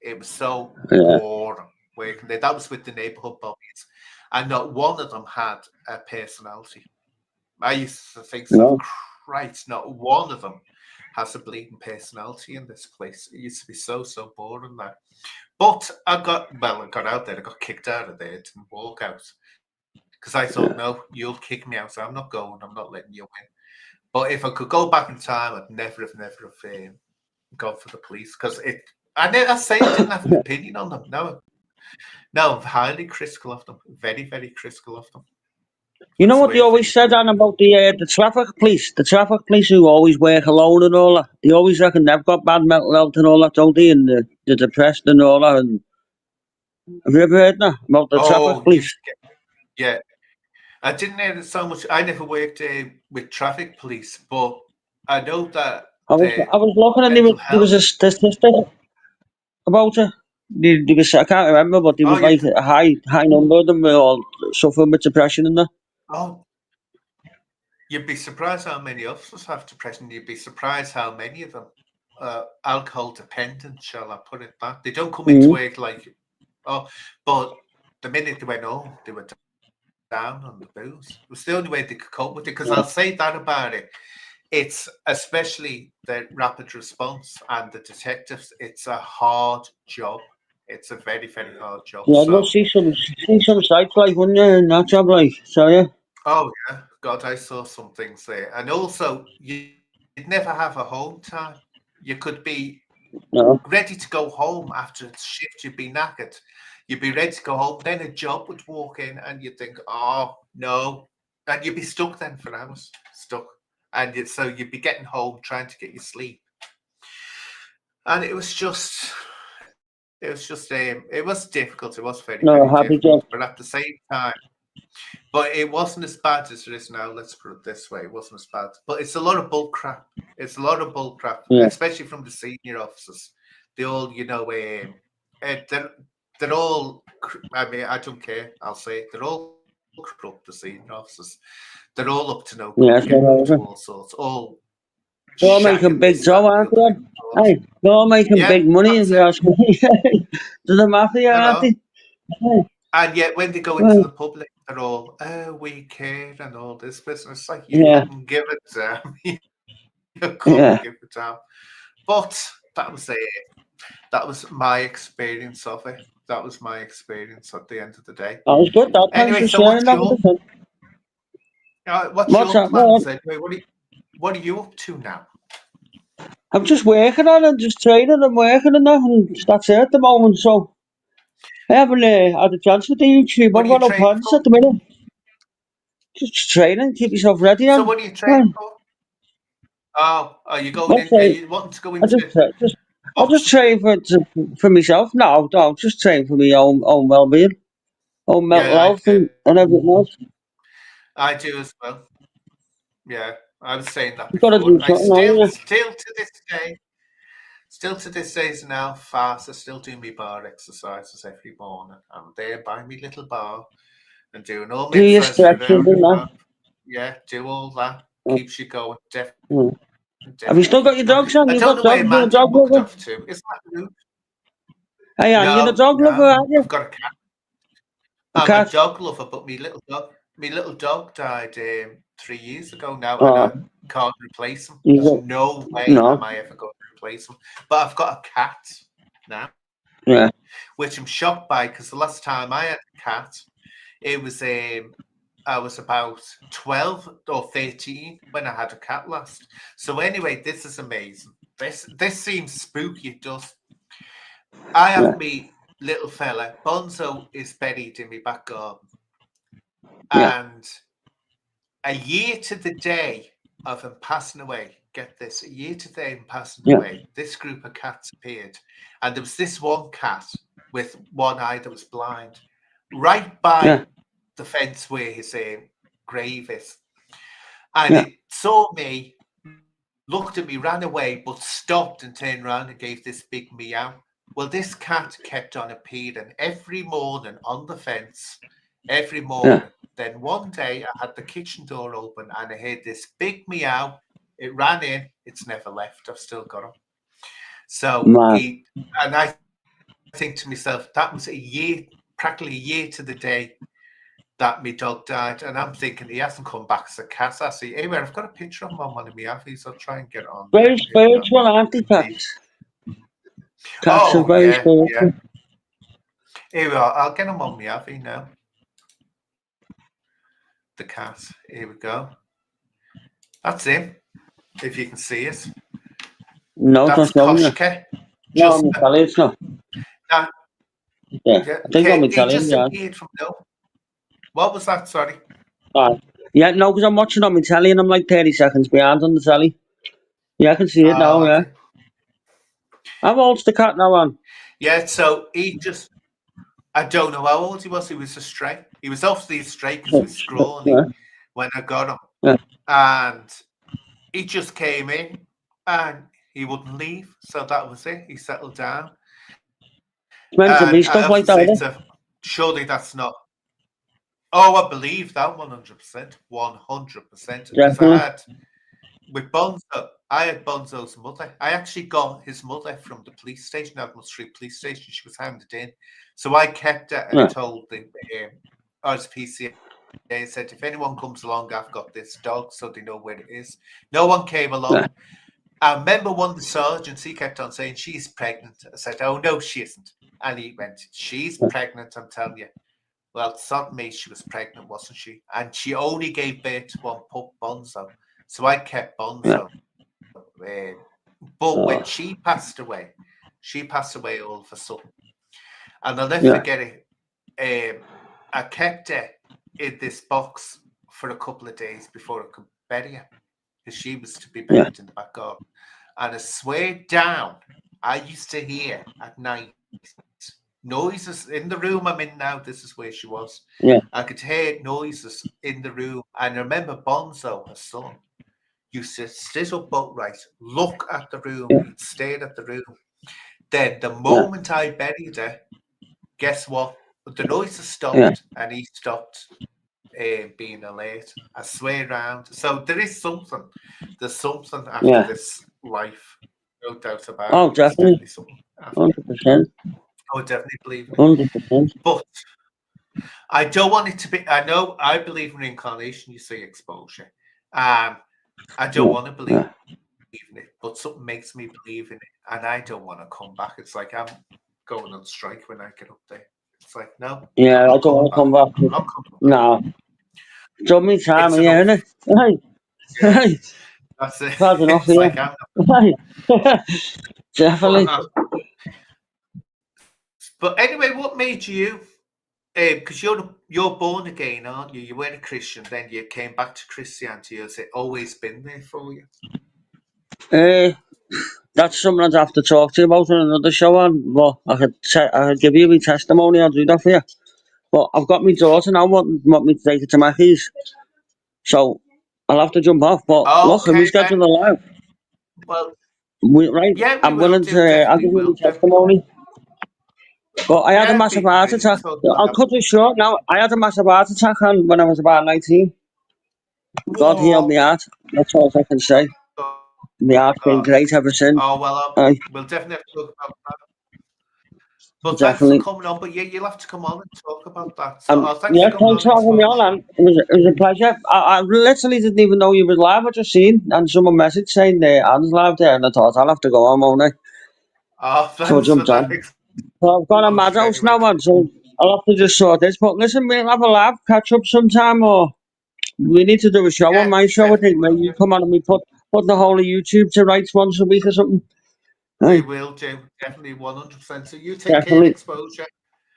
It was so boring working there. That was with the neighborhood bobbies, and not one of them had a personality. I used to think, Christ, not one of them has a bleeding personality in this place. It used to be so boring there. But I got out there. I got kicked out of there. Didn't walk out because I thought, no, you'll kick me out. So I'm not going. I'm not letting you in. But if I could go back in time, I'd never have gone for the police because I didn't have an opinion on them. No, No, I'm highly critical of them. Very, very critical of them. You know That's the what way they I always think. said, Anne, about the traffic police? The traffic police who always work alone and all that. They always reckon they've got bad mental health and all that, don't they? And they're depressed and all that. And have you ever heard that about the traffic Oh, police? yeah. I didn't hear it so much. I never worked with traffic police, but I know that I was looking and mental there was health. a statistic about it. There was, I can't remember, but there was Oh, yeah. like a high number of them were all suffering with depression and that. Oh, you'd be surprised how many officers have depression. You'd be surprised how many of them are alcohol dependent, shall I put it that. They don't come into work like, but the minute they went home, they were down on the booze. It was the only way they could cope with it, because I'll say that about it. It's especially the rapid response and the detectives. It's a hard job. It's a very, very hard job. Yeah, So, we'll see some sites like, wouldn't you, in that job, like, so yeah. oh yeah, God, I saw some things there. And also, you'd never have a home time. You could be ready to go home after the shift. You'd be knackered. You'd be ready to go home. Then a job would walk in, and you'd think, "Oh no," and you'd be stuck then for hours, stuck. And so you'd be getting home, trying to get your sleep, and it was difficult. It was very, very difficult. But at the same time, but it wasn't as bad as it is now. Let's put it this way: it wasn't as bad. But it's a lot of bull crap. It's a lot of bull crap, especially from the senior officers. They all, they're all. I mean, I don't care. I'll say it, they're all corrupt. The senior officers, they're all up to no good, getting up to all sorts. They're all making big dough, aren't they? Hey, they're all making big money, if you ask me. To the mafia, aren't they? And yet, when they go into the public, they're all, we care and all this business. Like, you couldn't give it to them. You couldn't give it to them. But that was it. That was my experience of it. That was my experience at the end of the day. That was good. That anyway, so what's your plans anyway? What are you up to now? I'm just working on it, just training and working on that, and that's it at the moment. So I haven't had a chance with the YouTube. I've got no plans at the minute. Just training, keep yourself ready. So what are you training for? Oh, are you going in? Are you wanting to go into? I'll just train for myself. No, I'll just train for my own well-being, own mental health, and everything else. I do as well. Yeah, I was saying that before. I still to this day now, fast. I still do my bar exercises every morning. I'm there by my little bar and doing all my exercises. Yeah, do all that. Keeps you going. Definitely. Have you still got your dogs on? I You've don't got know where dogs. You're a dog lover. Isn't that rude? Hey, Anne, you're a dog lover, aren't you? I've got a cat. I'm a dog lover, but my little dog died 3 years ago now, and I can't replace him. There's no way am I ever going to replace him. But I've got a cat now, which I'm shocked by, because the last time I had a cat, it was I was about 12 or 13 when I had a cat last. So anyway, this is amazing. This seems spooky. It does. I have me little fella. Bonzo is buried in my back garden. And a year to the day of him passing away, get this, a year to the day of him passing away, this group of cats appeared. And there was this one cat with one eye that was blind, right by the fence where his grave is. And it saw me, looked at me, ran away, but stopped and turned around and gave this big meow. Well, this cat kept on appearing every morning on the fence, every morning. Then one day I had the kitchen door open and I heard this big meow. It ran in. It's never left. I've still got him. So and I think to myself, that was practically a year to the day that my dog died. And I'm thinking, he hasn't come back as a cat. I see. Anyway, I've got a picture of him on one of my affies. I'll try and get it on. Very spiritual, aren't they, cats? Cats are very spiritual. Yeah. Here we are. I'll get him on my affy now. The cat. Here we go. That's him. If you can see it. No, that's Koshka. No, it's not. Yeah, Yeah, I think I'm he Italian, just yeah. appeared from no. What was that? Sorry. Yeah, no, because I'm watching on my telly and I'm like 30 seconds behind on the telly. Yeah, I can see it now, yeah. Okay. How old's the cat now, on? Yeah, so he just, I don't know how old he was. He was a stray. He was obviously a stray because he was scrawny Yeah, when I got him. yeah. And he just came in and he wouldn't leave. So that was it. He settled down. It's meant to And be I stuff have like to say, that, isn't surely that's not. Oh, I believe that 100%. 100%. it? Because I Definitely. had, with Bonzo, I had Bonzo's mother. I actually got his mother from the police station, Admiral Street Police Station. She was handed in. So I kept her and Yeah. told the RSPCA, said, if anyone comes along, I've got this dog, so they know where it is. No one came along. Yeah. I remember one of the sergeants, he kept on saying, she's pregnant. I said, oh, no, she isn't. And he went, she's pregnant, I'm telling you. Well, suddenly she was pregnant, wasn't she? And she only gave birth to one pup, Bonzo. So I kept Bonzo. But when she passed away all of a sudden. And I'll never forget it. I kept her in this box for a couple of days before I could bury her, because she was to be buried in the back garden. And I swear down, I used to hear at night noises in the room I'm in now. This is where she was. Yeah. I could hear noises in the room. And I remember Bonzo, her son, used to sit up upright, look at the room. Yeah. He'd stare at the room. Then the moment I buried her, guess what? The noises stopped, and he stopped being alert. I swear round. So there is something. There's something after this life. No doubt about Oh, it. There's definitely. definitely something. 100%. I would definitely believe it. 100%. But I don't want it to be. I know I believe in reincarnation. You say exposure. I don't want to believe in it, but something makes me believe in it, and I don't want to come back. It's like I'm going on strike when I get up there. It's like, no, Yeah, I'm I not don't coming want to come back. back. I'm not coming back. No. Done me time It's here, enough. innit? Yeah, Hey, that's it. that's enough It's here. like I'm not. Definitely. But anyway, what made you? Because you're born again, aren't you? You were a Christian, then you came back to Christianity. Has it always been there for you? That's something I'd have to talk to you about on another show. On, well, I could give you my testimony. I'll do that for you. But I've got my daughter now. Want me to take her to Mackey's, so I'll have to jump off. But look, if we Okay, schedule then. a live, Well, right? yeah, we I'm will willing do. to. I'll Definitely give you will my do. testimony. But I had a Yeah, massive be heart brilliant. attack. Talk about I'll that. cut it short now. I had a massive heart attack when I was about 19. God healed Whoa. my heart. That's all I can say. My heart's been Oh, great ever since. well, Aye, we'll definitely have to talk about that. But thanks for definitely. coming on. But yeah, you'll have to come on and talk about that. So, And thanks for yeah, coming thanks on for having me on, exposure. and it was a pleasure. I literally didn't even know you was live. I just seen and someone messaged saying Anne's live there, and I thought I'll have to go on, won't I? Oh, So I thanks for jumped that on. So I've got a mad exposure house anyway. now, man. So I'll have to just sort this. But listen, we'll have a laugh, catch up sometime, or we need to do a show on Yeah, my show. I definitely think where will you do. come on and we put the whole of YouTube to rights once a week or something. We Aye, will do. Definitely 100%. So you take care, definitely. exposure.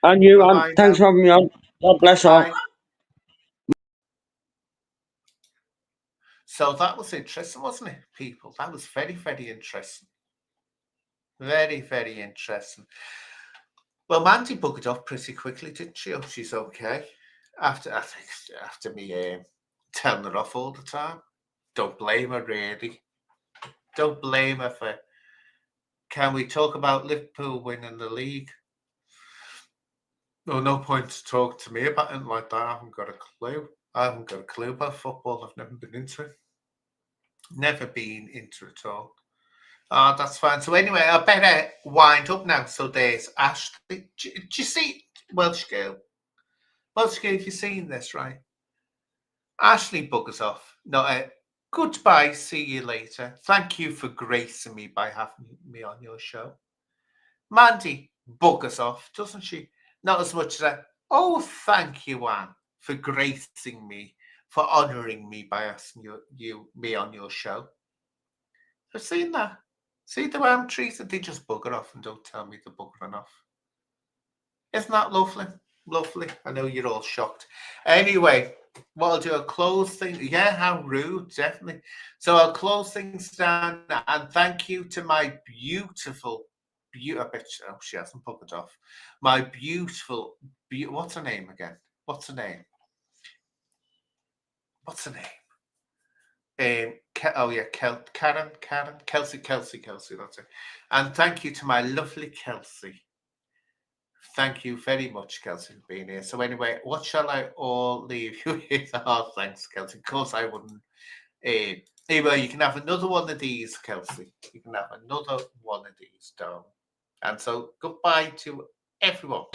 And you, Bye and bye thanks now. for having me on. God bless all. Bye. So that was interesting, wasn't it, people? That was very, very interesting. Very, very interesting. Well, Mandy buggered off pretty quickly, didn't she? Hope she's okay. After me telling her off all the time. Don't blame her, really. Don't blame her for. Can we talk about Liverpool winning the league? Well, no point to talk to me about it like that. I haven't got a clue. I haven't got a clue about football. I've never been into it. Never been into it at all. That's fine. So anyway, I better wind up now. So there's Ashley. Do you see Welsh girl? Welsh girl, have you seen this, right? Ashley buggers off. No, goodbye. See you later. Thank you for gracing me by having me on your show. Mandy buggers off, doesn't she? Not as much as that. Oh, thank you, Anne, for gracing me, for honouring me by asking me on your show. I've seen that. See the way I'm treated? They just bugger off and don't tell me they're buggering off. Isn't that lovely? Lovely. I know you're all shocked. Anyway, what I'll do, I'll close things. Yeah, how rude, definitely. So I'll close things down and thank you to my beautiful, I bet oh, she hasn't put it off. My beautiful, what's her name again? What's her name? What's her name? Oh yeah, Karen, Kelsey, that's it. And thank you to my lovely Kelsey. Thank you very much, Kelsey, for being here. So anyway, what shall I all leave you with? Oh, thanks, Kelsey. Of course I wouldn't. Anyway, you can have another one of these, Kelsey. You can have another one of these down. And so goodbye to everyone.